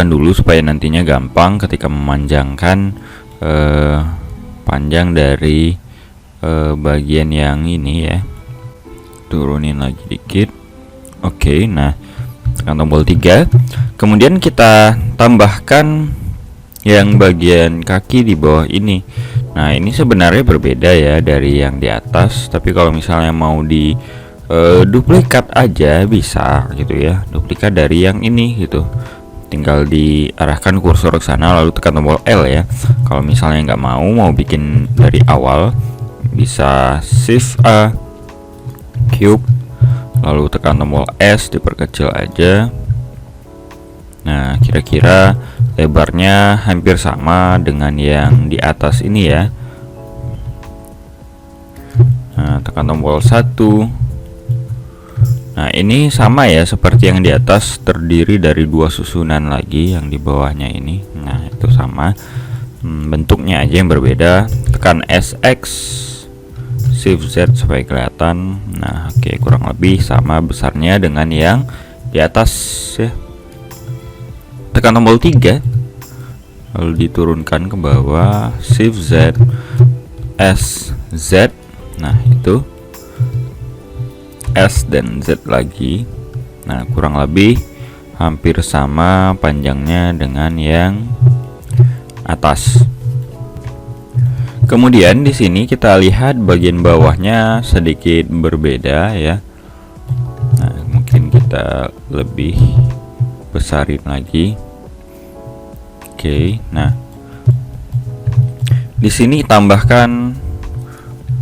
dulu supaya nantinya gampang ketika memanjangkan panjang dari bagian yang ini ya. Turunin lagi dikit. Oke, nah tekan tombol 3. Kemudian kita tambahkan yang bagian kaki di bawah ini. Nah, ini sebenarnya berbeda ya dari yang di atas, tapi kalau misalnya mau di duplikat aja bisa gitu ya, duplikat dari yang ini gitu. Tinggal diarahkan kursor ke sana lalu tekan tombol L ya. Kalau misalnya nggak mau bikin dari awal, bisa Shift A, cube, lalu tekan tombol S, diperkecil aja. Nah, kira-kira lebarnya hampir sama dengan yang di atas ini ya. Nah, tekan tombol 1. Nah, ini sama ya seperti yang di atas, terdiri dari 2 susunan lagi yang di bawahnya ini. Nah, itu sama. Bentuknya aja yang berbeda. Tekan SX, Shift Z supaya kelihatan. Nah, oke, kurang lebih sama besarnya dengan yang di atas ya. Tekan tombol 3, lalu diturunkan ke bawah, Shift Z, S, Z. Nah, itu S dan Z lagi. Nah, kurang lebih hampir sama panjangnya dengan yang atas. Kemudian di sini kita lihat bagian bawahnya sedikit berbeda ya. Nah, mungkin kita lebih besarin lagi. Oke, nah di sini tambahkan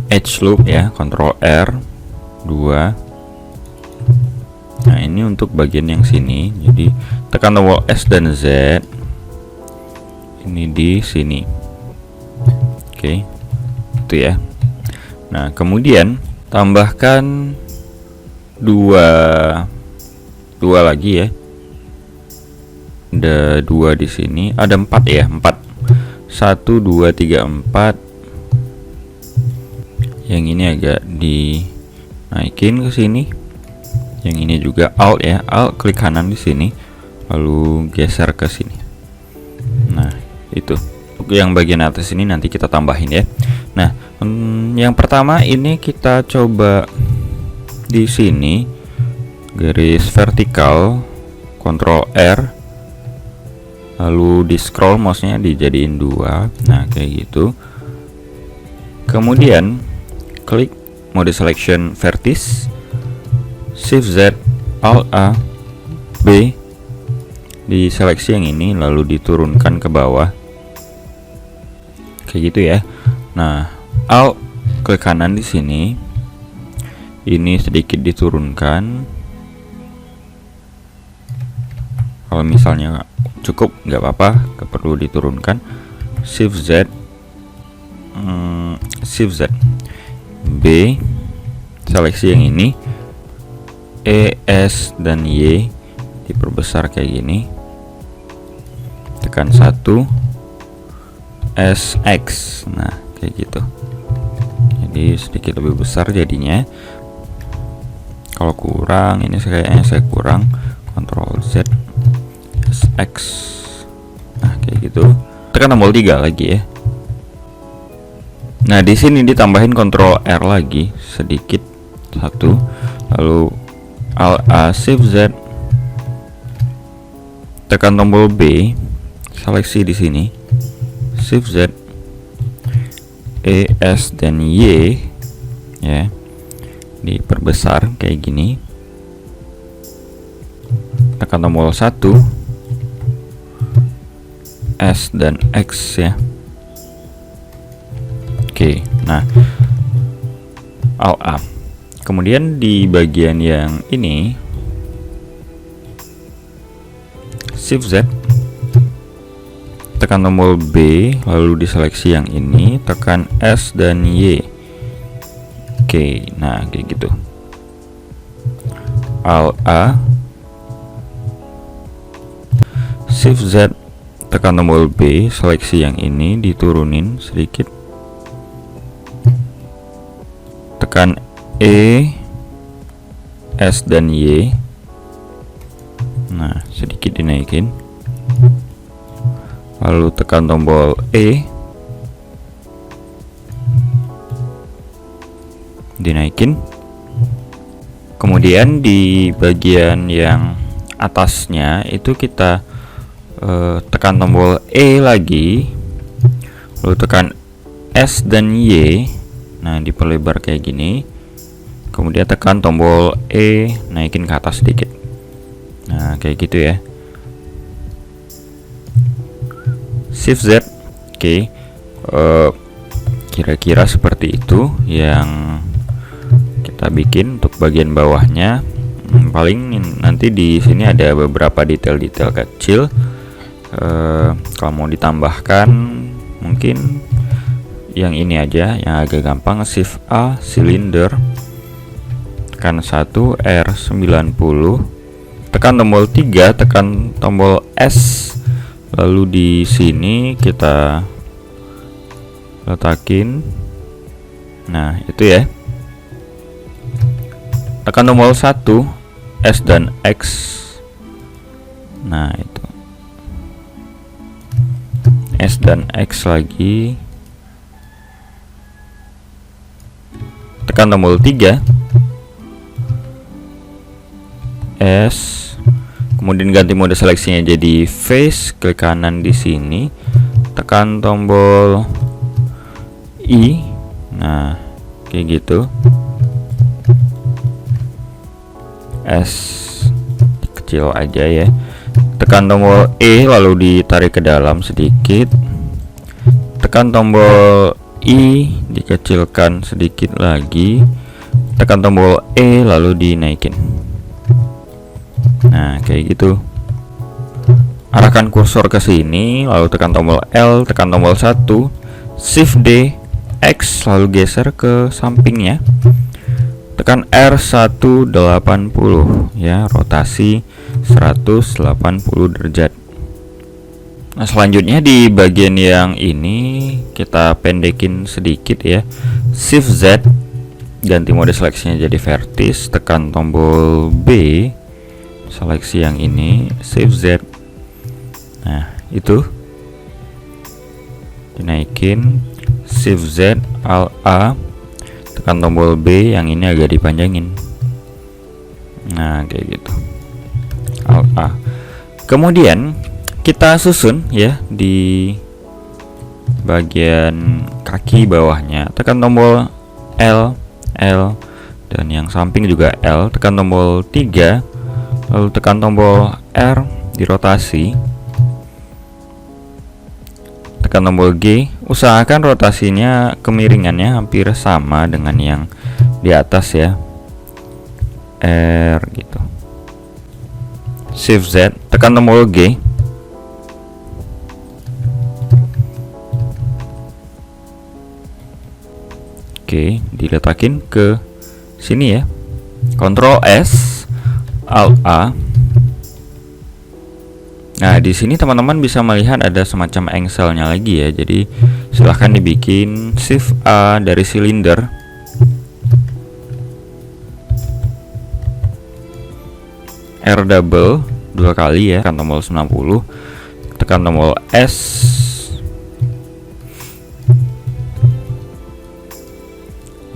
edge loop ya, Ctrl R 2. Nah, ini untuk bagian yang sini. Jadi tekan tombol S dan Z. Ini di sini. Oke, itu ya. Nah, kemudian tambahkan dua lagi ya. Ada 2 di sini, ada 4 ya, 4. 1 2 3 4. Yang ini agak dinaikin ke sini. Yang ini juga Alt ya, Alt klik kanan di sini, lalu geser ke sini. Nah, itu. Untuk yang bagian atas ini nanti kita tambahin ya. Nah, yang pertama ini kita coba di sini garis vertikal, Ctrl R, lalu di scroll mouse-nya dijadiin 2. Nah, kayak gitu. Kemudian klik mode selection vertis, Shift Z, Alt A, B, diseleksi yang ini lalu diturunkan ke bawah kayak gitu ya. Nah, Alt klik kanan di sini, ini sedikit diturunkan. Kalau misalnya cukup nggak apa-apa, nggak perlu diturunkan. Shift Z, Shift Z, B, seleksi yang ini, E, S dan Y diperbesar kayak gini. Tekan 1, S, X. Nah, kayak gitu. Jadi sedikit lebih besar jadinya. Kalau kurang, ini kayaknya saya kurang. Ctrl Z, X. Nah, kayak gitu. Tekan tombol 3 lagi ya. Nah, di sini ditambahin Ctrl R lagi sedikit, 1. Lalu Alt A, Shift Z, tekan tombol B, seleksi di sini, Shift Z, E, S dan Y ya. Diperbesar kayak gini. Tekan tombol 1, S dan X ya. Oke, nah Alt A. Kemudian di bagian yang ini, Shift Z, tekan tombol B, lalu diseleksi yang ini, tekan S dan Y. Oke, nah kayak gitu. Alt A, Shift Z, tekan tombol B, seleksi yang ini, diturunin sedikit, tekan E, S dan Y. Nah, sedikit dinaikin, lalu tekan tombol E, dinaikin. Kemudian di bagian yang atasnya itu kita tekan tombol E lagi, lalu tekan S dan Y. Nah, diperlebar kayak gini. Kemudian tekan tombol E, naikin ke atas sedikit. Nah, kayak gitu ya. Shift Z. Oke. Kira-kira seperti itu yang kita bikin untuk bagian bawahnya. Paling nanti di sini ada beberapa detail-detail kecil. Kalau mau ditambahkan mungkin yang ini aja yang agak gampang. Shift A, silinder, tekan 1, R90, tekan tombol 3, tekan tombol S, lalu di sini kita letakin. Nah, itu ya. Tekan tombol 1, S dan X. Nah, itu S dan X lagi. Tekan tombol 3, S. Kemudian ganti mode seleksinya jadi face, klik kanan di sini. Tekan tombol I. Nah, kayak gitu. S kecil aja ya. Tekan tombol E lalu ditarik ke dalam sedikit. Tekan tombol I, dikecilkan sedikit lagi. Tekan tombol E lalu dinaikin. Nah, kayak gitu. Arahkan kursor ke sini, lalu tekan tombol L, tekan tombol 1, Shift D, X lalu geser ke sampingnya. Tekan R180 ya, rotasi 180 derajat. Nah, selanjutnya di bagian yang ini kita pendekin sedikit ya. Shift Z, ganti mode seleksinya jadi vertis, tekan tombol B, seleksi yang ini, Shift Z. Nah, itu dinaikin, Shift Z, Alt A, tekan tombol B, yang ini agak dipanjangin. Nah, kayak gitu, Alt A. Kemudian kita susun ya di bagian kaki bawahnya. Tekan tombol L, dan yang samping juga L. Tekan tombol 3, lalu tekan tombol R, dirotasi. Tekan tombol G, usahakan rotasinya kemiringannya hampir sama dengan yang di atas ya. R gitu. Shift Z, tekan tombol G. Oke, diletakin ke sini ya. Ctrl S, Alt A. Nah, di sini teman-teman bisa melihat ada semacam engselnya lagi ya. Jadi silahkan dibikin. Shift A dari silinder. R double 2 kali ya. Tekan tombol 90. Tekan tombol S.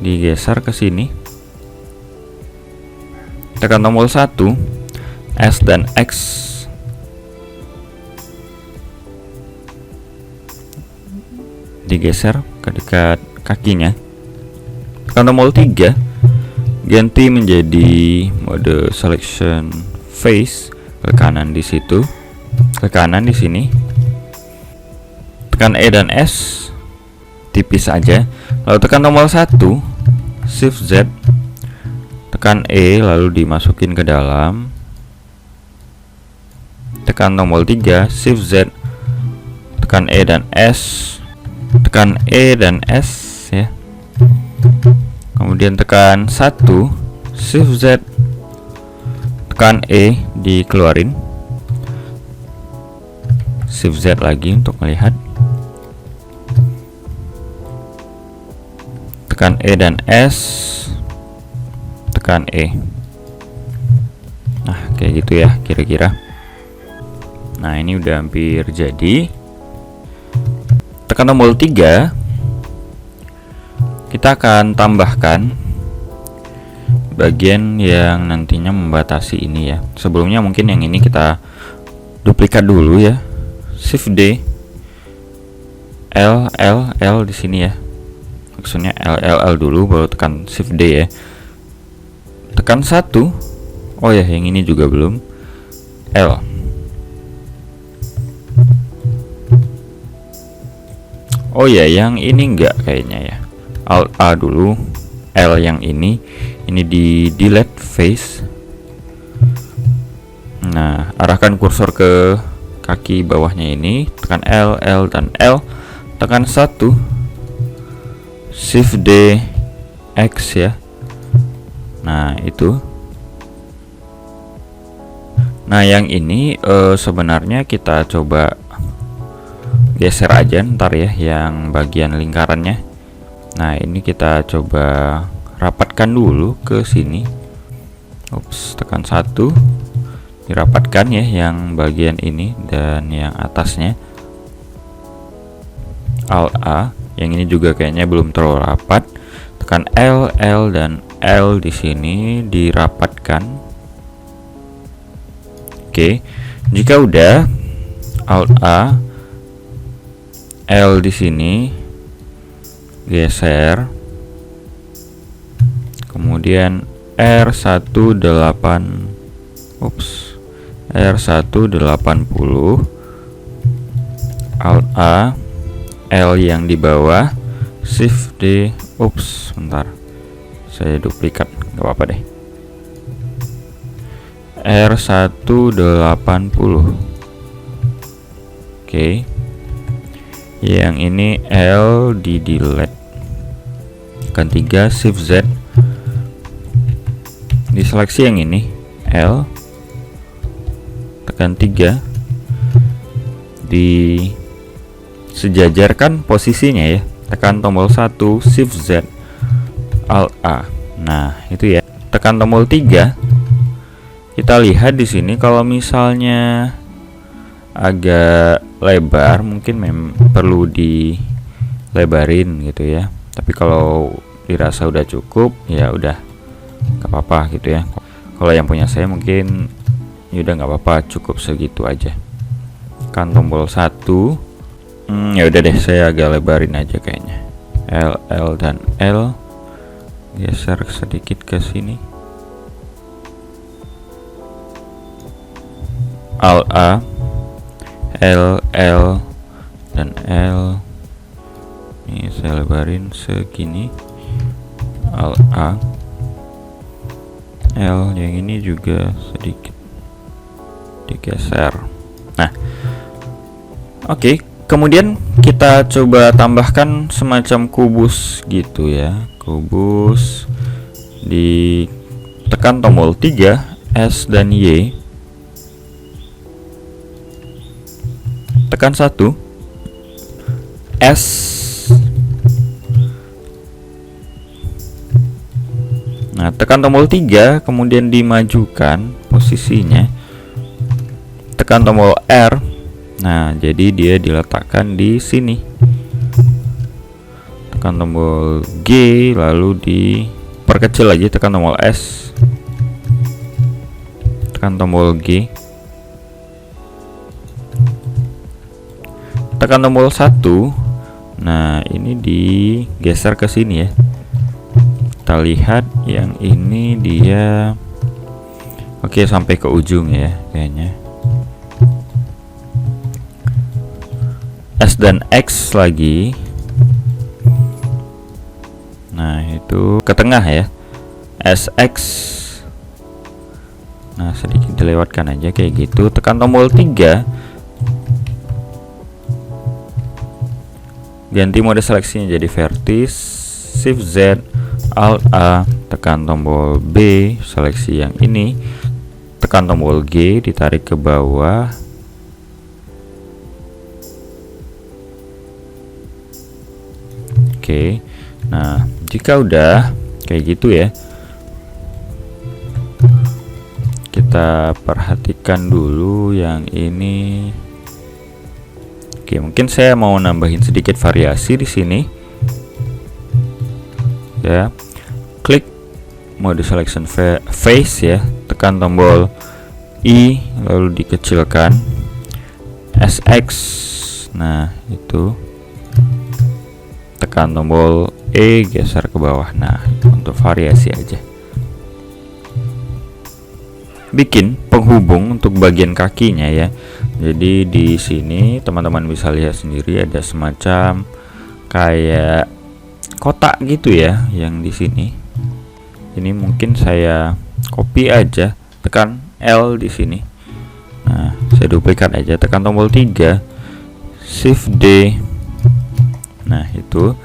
Digeser ke sini. Tekan tombol 1, S dan X. Digeser ke dekat kakinya. Tekan tombol 3, ganti menjadi mode selection face, ke kanan di situ, ke kanan di sini. Tekan E dan S, tipis aja. Lalu tekan tombol 1, Shift Z, tekan E lalu dimasukin ke dalam. Tekan tombol 3, Shift Z, tekan E dan S. Tekan E dan S ya. Kemudian tekan 1, Shift Z, tekan E, dikeluarin. Shift Z lagi untuk melihat. Tekan E dan S, tekan E. Nah, kayak gitu ya kira-kira. Nah, ini udah hampir jadi. Tekan tombol 3, kita akan tambahkan bagian yang nantinya membatasi ini ya. Sebelumnya mungkin yang ini kita duplikat dulu ya. Shift D, L di sini ya. Maksudnya L dulu, baru tekan Shift D ya. Tekan 1. Oh ya, yang ini juga belum. L. Oh ya, yang ini enggak kayaknya ya. Alt A dulu. L yang ini di delete face. Nah, arahkan kursor ke kaki bawahnya ini, tekan L dan L, tekan 1, Shift D, X ya. Nah, itu. Nah, yang ini sebenarnya kita coba geser aja ntar ya, yang bagian lingkarannya. Nah, ini kita coba rapatkan dulu ke sini. Ups, tekan 1, dirapatkan ya yang bagian ini dan yang atasnya. Alt A, yang ini juga kayaknya belum terlalu rapat. Tekan L dan L di sini dirapatkan. Oke, jika udah, Alt A, L di sini geser, kemudian R18, R180, Alt A, L yang di bawah, Shift D, bentar, saya duplikat, nggak apa-apa deh. R180. Oke. Yang ini L di delete. Tekan 3, Shift Z. Diseleksi yang ini L. Tekan 3. Disejajarkan posisinya ya. Tekan tombol 1, Shift Z, Alt A. Nah, itu ya. Tekan tombol 3. Kita lihat di sini kalau misalnya agak lebar, mungkin perlu dilebarin gitu ya. Tapi kalau dirasa udah cukup, ya udah nggak apa-apa gitu ya. Kalau yang punya saya mungkin ya udah nggak apa-apa, cukup segitu aja. Kan tombol 1. Ya udah deh, saya agak lebarin aja kayaknya. L dan L, geser sedikit ke sini. Alt A, L dan L. Ini saya lebarin segini. Alt A, L yang ini juga sedikit digeser. Nah, oke. Kemudian kita coba tambahkan semacam kubus gitu ya. Kubus, ditekan tombol 3, S dan Y. Tekan 1, S. Nah, tekan tombol 3, kemudian dimajukan posisinya. Tekan tombol R. Nah, jadi dia diletakkan di sini. Tekan tombol G, lalu diperkecil lagi, tekan tombol S. Tekan tombol G. Tekan tombol 1. Nah, ini digeser ke sini ya. Kita lihat yang ini dia oke, sampai ke ujung ya kayaknya. S dan X lagi. Nah, itu ke tengah ya. SX. Nah, sedikit dilewatkan aja kayak gitu. Tekan tombol 3. Ganti mode seleksinya jadi vertis. Shift Z, Alt A, tekan tombol B, seleksi yang ini. Tekan tombol G, ditarik ke bawah. Oke. Nah, jika udah kayak gitu ya, kita perhatikan dulu yang ini. Oke, mungkin saya mau nambahin sedikit variasi di sini. Ya, klik mode selection face ya, tekan tombol I lalu dikecilkan SX. Nah itu tekan tombol E, geser ke bawah. Nah untuk variasi aja. Bikin penghubung untuk bagian kakinya ya. Jadi di sini teman-teman bisa lihat sendiri ada semacam kayak kotak gitu ya yang di sini. Ini mungkin saya copy aja, tekan L di sini. Nah, saya duplikat aja, tekan tombol 3, Shift D. Nah, itu.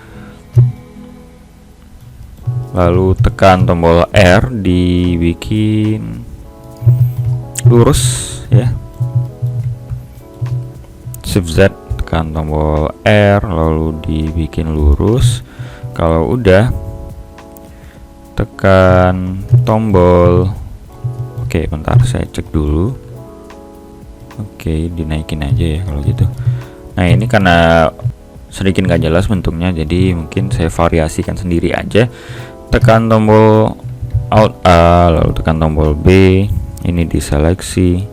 Lalu tekan tombol R, dibikin lurus ya. Shift Z, tekan tombol R lalu dibikin lurus. Kalau udah, tekan tombol oke, bentar saya cek dulu. Oke, dinaikin aja ya kalau gitu. Nah ini karena sedikit nggak jelas bentuknya, jadi mungkin saya variasikan sendiri aja. Tekan tombol Alt A lalu tekan tombol B, ini diseleksi,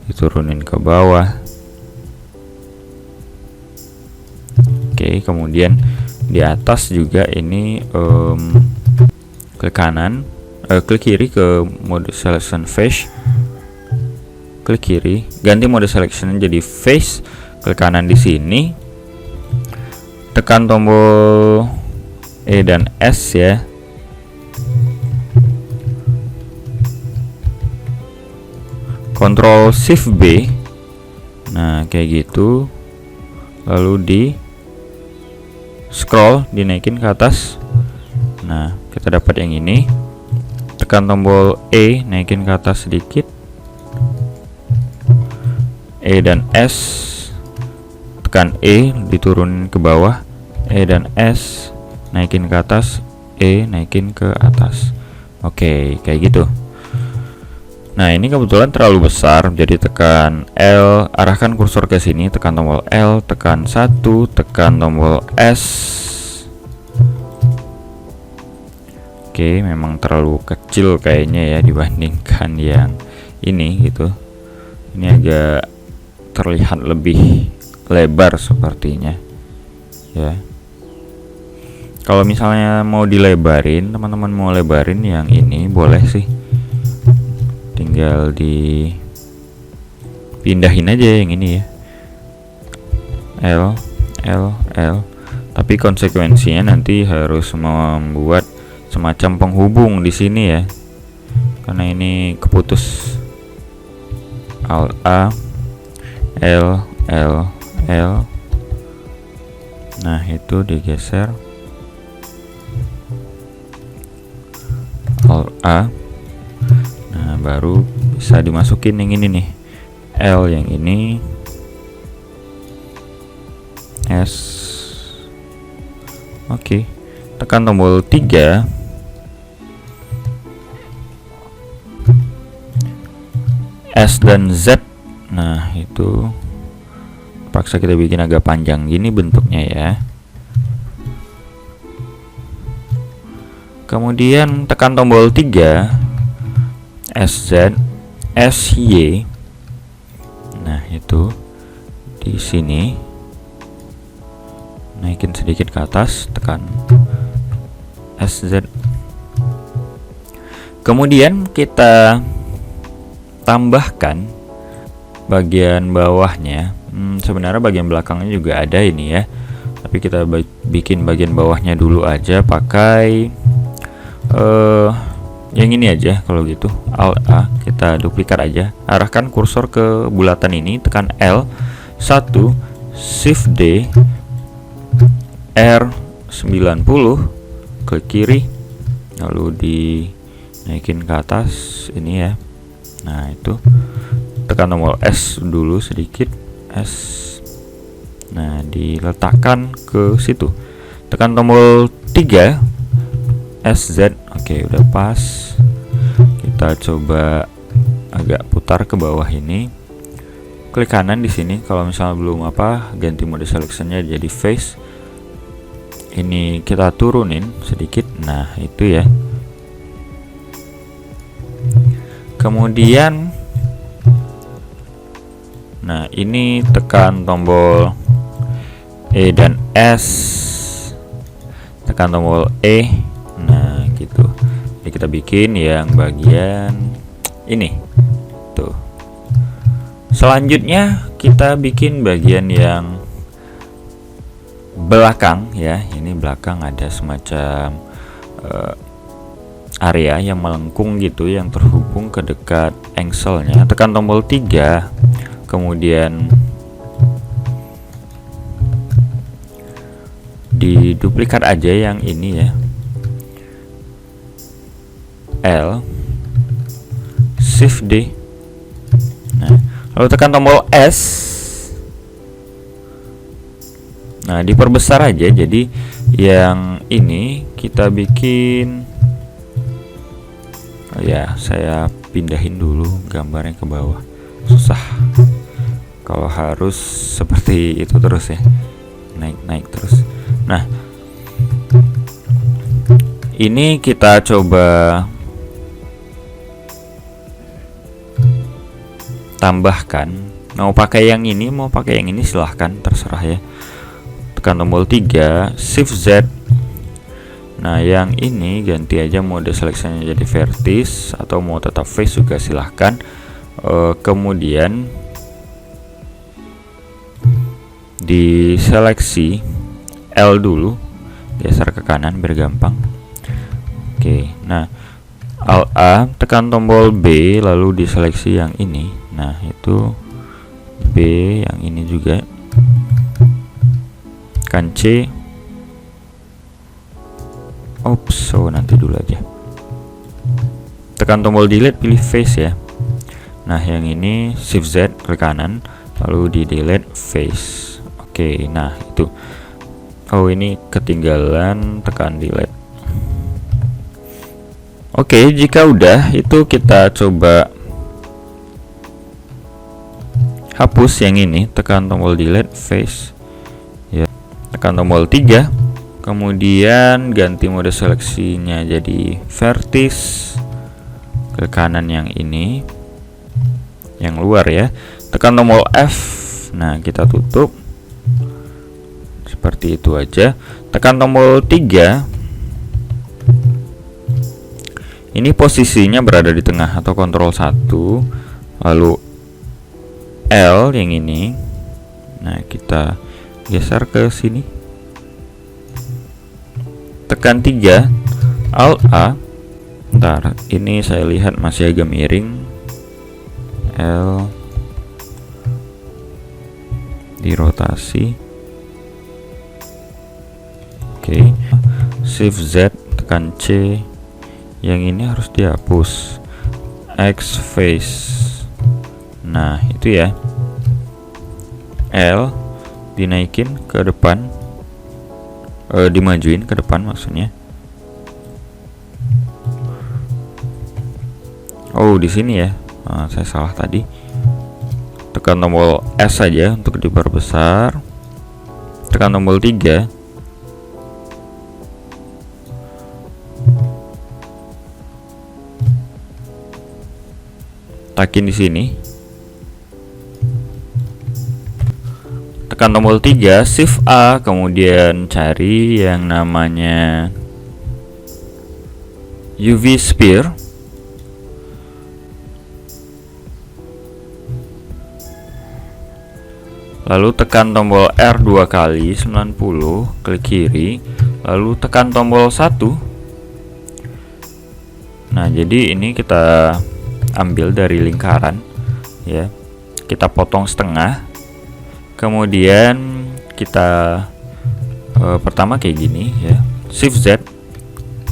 diturunin ke bawah. Oke, kemudian di atas juga ini klik kanan, klik kiri ke mode selection face, klik kiri, ganti mode selection jadi face, klik kanan di sini, tekan tombol E dan S ya. Ctrl Shift B. Nah, kayak gitu. Lalu di scroll, dinaikin ke atas. Nah, kita dapat yang ini. Tekan tombol E, naikin ke atas sedikit. E dan S. Tekan E, diturunin ke bawah. E dan S, naikin ke atas. E, naikin ke atas. Oke, kayak gitu. Nah, ini kebetulan terlalu besar, jadi tekan L, arahkan kursor ke sini, tekan tombol L, tekan 1, tekan tombol S. Oke, memang terlalu kecil kayaknya ya dibandingkan yang ini gitu. Ini agak terlihat lebih lebar sepertinya. Ya. Kalau misalnya mau dilebarin, teman-teman mau lebarin yang ini boleh sih. Tinggal dipindahin aja yang ini ya, L, tapi konsekuensinya nanti harus membuat semacam penghubung di sini ya, karena ini keputus. Alt A, L. Nah itu digeser, Alt A. Nah baru bisa dimasukin yang ini nih, L yang ini, S. Oke, tekan tombol 3, S dan Z. Nah itu paksa kita bikin agak panjang gini bentuknya ya. Kemudian tekan tombol 3, SZ, SY. Nah itu di sini, naikin sedikit ke atas, tekan SZ. Kemudian kita tambahkan bagian bawahnya. Sebenarnya bagian belakangnya juga ada ini ya, tapi kita bikin bagian bawahnya dulu aja pakai yang ini aja. Kalau gitu Alt A, kita duplikat aja, arahkan kursor ke bulatan ini, tekan L, 1, Shift D, R 90, klik kiri, lalu dinaikin ke atas ini ya. Nah itu tekan tombol S dulu sedikit, S. Nah diletakkan ke situ, tekan tombol 3, SZ. Oke, udah pas. Kita coba agak putar ke bawah ini, klik kanan di sini. Kalau misalnya belum ganti mode selectionnya jadi face. Ini kita turunin sedikit. Nah itu ya, Kemudian nah, ini tekan tombol E dan S, tekan tombol E. Nah, gitu. Jadi kita bikin yang bagian ini. Tuh. Selanjutnya kita bikin bagian yang belakang ya. Ini belakang ada semacam area yang melengkung gitu, yang terhubung ke dekat engselnya. Tekan tombol 3. Kemudian diduplikat aja yang ini ya, L, Shift D. Nah, lalu tekan tombol S. Nah, diperbesar aja. Jadi yang ini kita bikin, oh ya, saya pindahin dulu gambarnya ke bawah. Susah kalau harus seperti itu terus ya, naik terus. Nah, ini kita coba tambahkan. Mau pakai yang ini, mau pakai yang ini, silahkan, terserah ya. Tekan tombol 3, Shift Z. Nah, yang ini ganti aja mode seleksinya jadi vertis, atau mau tetap face juga silahkan. Kemudian diseleksi L dulu, geser ke kanan biar gampang. Oke, nah Alt A, tekan tombol B, lalu diseleksi yang ini. Nah, itu B, yang ini juga. Tekan C. Oops, so nanti dulu aja. Tekan tombol delete, pilih face ya. Nah, yang ini Shift Z ke kanan, lalu di delete face. Oke, nah itu. Oh, ini ketinggalan, tekan delete. Oke, jika udah, itu kita coba hapus yang ini. Tekan tombol delete face ya. Tekan tombol 3. Kemudian ganti mode seleksinya jadi vertis, ke kanan yang ini, yang luar ya. Tekan tombol F. Nah, kita tutup seperti itu aja. Tekan tombol 3. Ini posisinya berada di tengah, atau kontrol 1. Lalu L yang ini. Nah, kita geser ke sini. Tekan 3, Alt A. Bentar, ini saya lihat masih agak miring. L dirotasi. Oke. Shift Z, tekan C. Yang ini harus dihapus. X face. Nah, itu ya. L dinaikin ke depan, dimajuin ke depan maksudnya. Oh, di sini ya. Saya salah tadi. Tekan tombol S saja untuk diperbesar. Tekan tombol 3. Takin di sini. Tekan tombol 3, Shift A, kemudian cari yang namanya UV Sphere. Lalu tekan tombol R 2 kali 90, klik kiri, lalu tekan tombol 1. Nah, jadi ini kita ambil dari lingkaran ya. Kita potong setengah. Kemudian kita pertama kayak gini ya. Shift Z,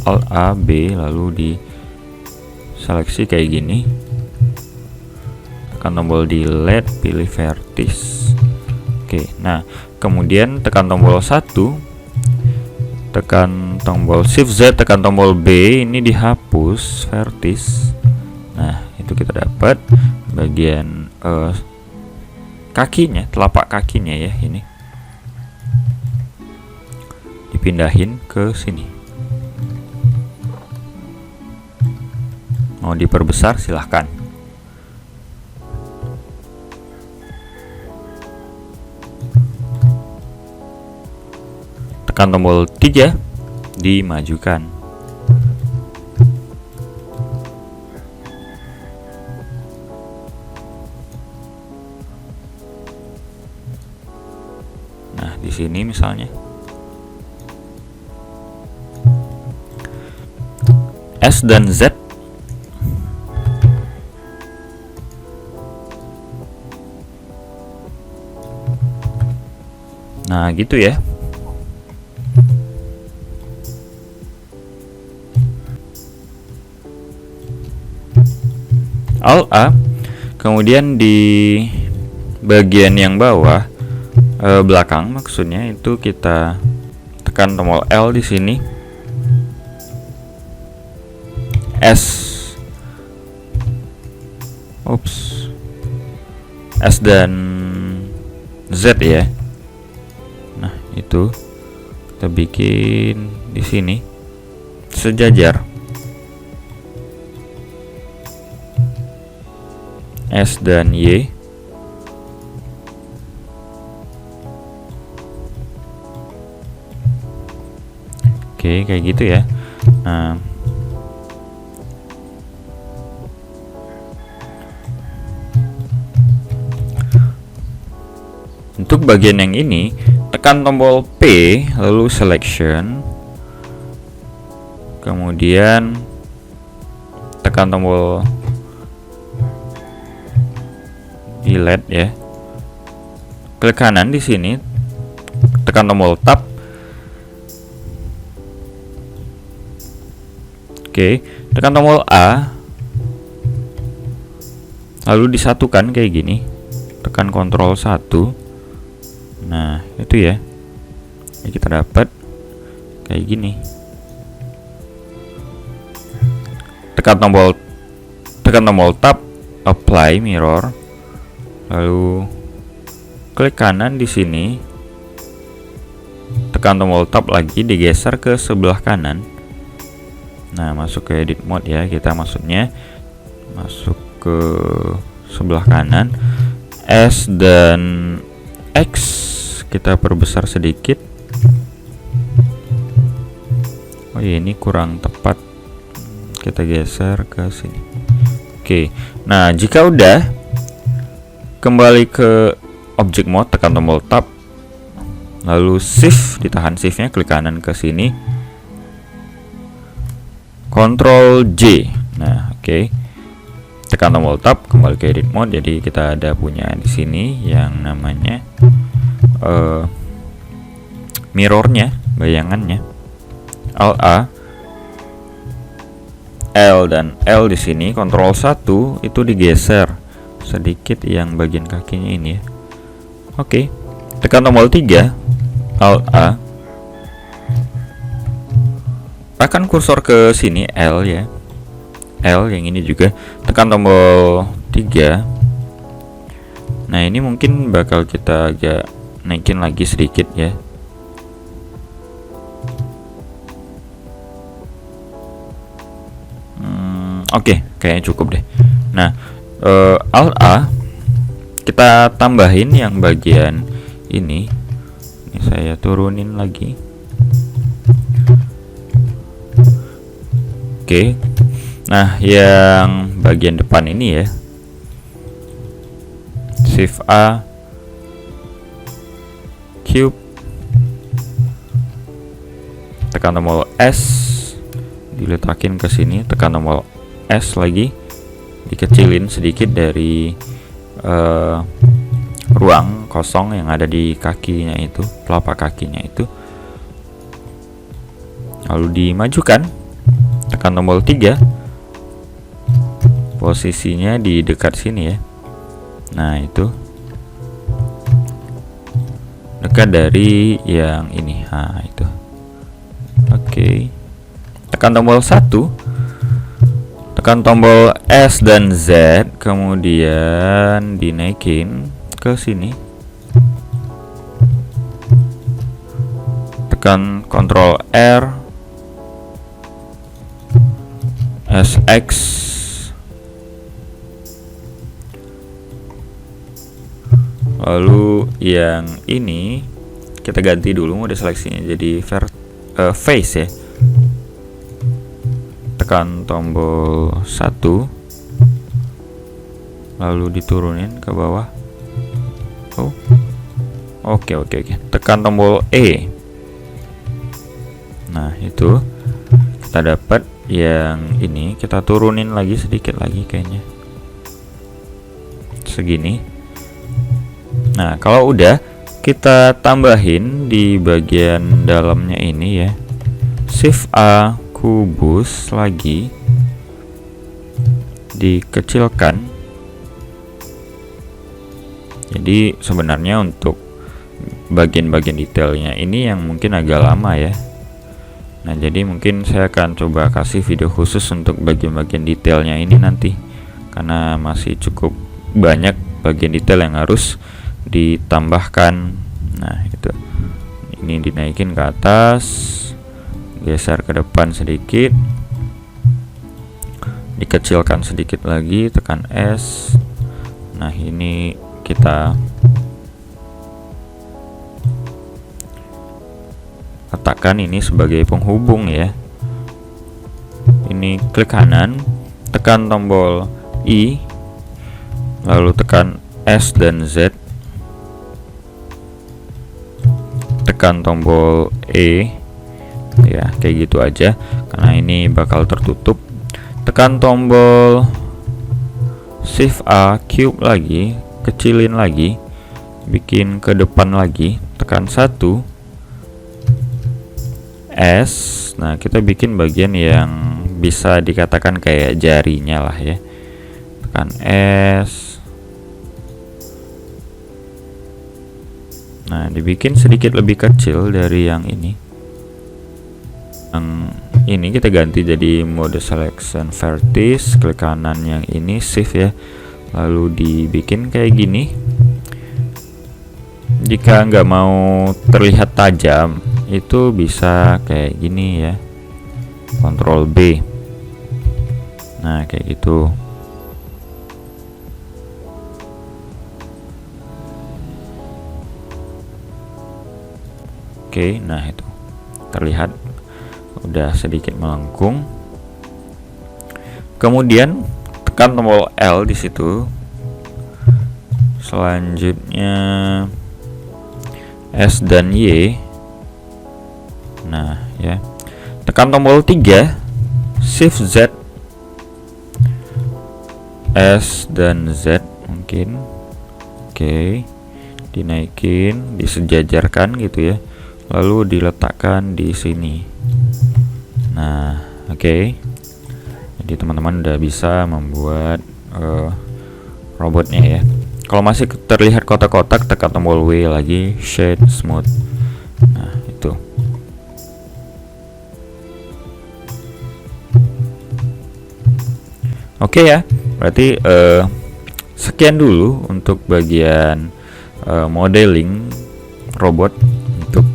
Alt A, B, lalu di seleksi kayak gini. Tekan tombol delete, pilih vertis. Oke, nah kemudian tekan tombol 1, tekan tombol Shift Z, tekan tombol B, ini dihapus vertis. Nah, itu kita dapat bagian kakinya, telapak kakinya ya, ini dipindahin ke sini. Mau diperbesar silahkan. tekan tombol 3, dimajukan. Nah, di sini misalnya S dan Z. Nah, gitu ya. Alt A. Kemudian di bagian yang bawah, belakang maksudnya, itu kita tekan tombol L di sini. S dan Z ya. Nah, itu kita bikin di sini sejajar. S dan Y. Oke, kayak gitu ya. Nah, untuk bagian yang ini, tekan tombol P, lalu selection, kemudian tekan tombol delete ya. Klik kanan di sini, tekan tombol tab. Oke, tekan tombol A, lalu disatukan kayak gini. Tekan Ctrl 1. Nah, itu ya. Kita dapat kayak gini. Tekan tombol tab, apply mirror. Lalu klik kanan di sini. Tekan tombol tab lagi, digeser ke sebelah kanan. Nah, masuk ke edit mode ya. Kita maksudnya masuk ke sebelah kanan. S dan X kita perbesar sedikit. Oh iya, ini kurang tepat. Kita geser ke sini. Oke. Nah, jika udah, kembali ke object mode, tekan tombol tab, lalu shift, ditahan shiftnya, klik kanan ke sini, Ctrl J. Nah, oke. Tekan tombol tab, kembali ke edit mode. Jadi kita ada punya di sini yang namanya mirrornya, bayangannya. Alt A, L dan L di sini, Ctrl 1 itu digeser sedikit yang bagian kakinya ini ya. Oke. Tekan tombol 3, Alt A. Arahkan kursor ke sini, L ya. L yang ini juga. Tekan tombol 3. Nah, ini mungkin bakal kita agak naikin lagi sedikit ya. Oke, kayaknya cukup deh. Nah, Alt A, kita tambahin yang bagian ini. Ini saya turunin lagi. Oke. Nah, yang bagian depan ini ya. Shift A, cube, tekan tombol S, diletakin ke sini, tekan tombol S lagi, dikecilin sedikit dari ruang kosong yang ada di kakinya itu, telapak kakinya itu. Lalu dimajukan, tekan tombol 3, posisinya di dekat sini ya. Nah, itu dekat dari yang ini. Nah, itu. Oke. Tekan tombol 1, tekan tombol S dan Z, kemudian dinaikin ke sini. Tekan Ctrl R, SX, lalu yang ini kita ganti dulu mode seleksinya jadi face ya. Tekan tombol 1, lalu diturunin ke bawah. Oke. Tekan tombol E. Nah, itu kita dapat yang ini. Kita turunin lagi sedikit lagi kayaknya. Segini. Nah, kalau udah, kita tambahin di bagian dalamnya ini ya. Shift A kubus lagi. Dikecilkan. Jadi sebenarnya untuk bagian-bagian detailnya ini yang mungkin agak lama ya. Nah, jadi mungkin saya akan coba kasih video khusus untuk bagian-bagian detailnya ini nanti, karena masih cukup banyak bagian detail yang harus ditambahkan. Nah, itu ini dinaikin ke atas, geser ke depan sedikit, dikecilkan sedikit lagi, tekan S. Nah, ini kita letakkan ini sebagai penghubung ya. Ini klik kanan, tekan tombol I, lalu tekan S dan Z, tekan tombol E ya, kayak gitu aja karena ini bakal tertutup. Tekan tombol Shift A cube lagi, kecilin lagi, bikin ke depan lagi, tekan 1 S. Nah, kita bikin bagian yang bisa dikatakan kayak jarinya lah ya. Tekan S. Nah, dibikin sedikit lebih kecil dari yang ini. Yang ini kita ganti jadi mode selection vertex, klik kanan yang ini, shift ya. Lalu dibikin kayak gini. Jika nggak mau terlihat tajam, itu bisa kayak gini ya, Ctrl B. Nah, kayak gitu. Oke, nah itu terlihat udah sedikit melengkung. Kemudian tekan tombol L di situ. Selanjutnya S dan Y. Nah, ya. Tekan tombol 3, Shift Z, S dan Z mungkin. Oke. Dinaikin, disejajarkan gitu ya. Lalu diletakkan di sini. Nah, oke. Jadi teman-teman udah bisa membuat robotnya ya. Kalau masih terlihat kotak-kotak, tekan tombol W lagi, shade smooth. Nah, itu. Oke ya, berarti sekian dulu untuk bagian modeling robot. Untuk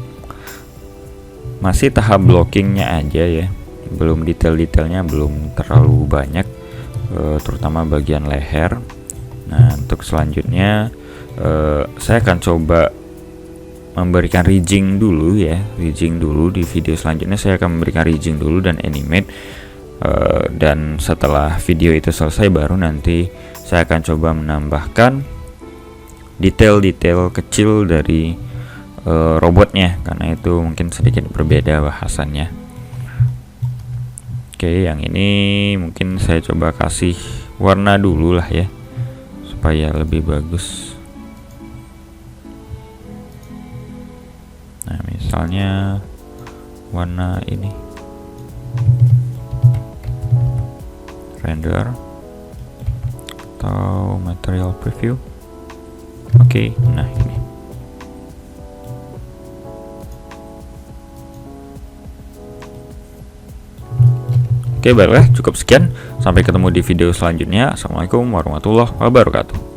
masih tahap blockingnya aja ya, belum detail-detailnya belum terlalu banyak, terutama bagian leher. Nah, untuk selanjutnya saya akan coba memberikan rigging dulu ya, rigging dulu. Di video selanjutnya saya akan memberikan rigging dulu dan animate. Dan setelah video itu selesai, baru nanti saya akan coba menambahkan detail-detail kecil dari robotnya, karena itu mungkin sedikit berbeda bahasannya. Oke, yang ini mungkin saya coba kasih warna dulu lah ya, supaya lebih bagus. Nah, misalnya warna ini, render atau material preview. Oke, nah ini. Oke, baiklah, cukup sekian. Sampai ketemu di video selanjutnya. Assalamualaikum warahmatullahi wabarakatuh.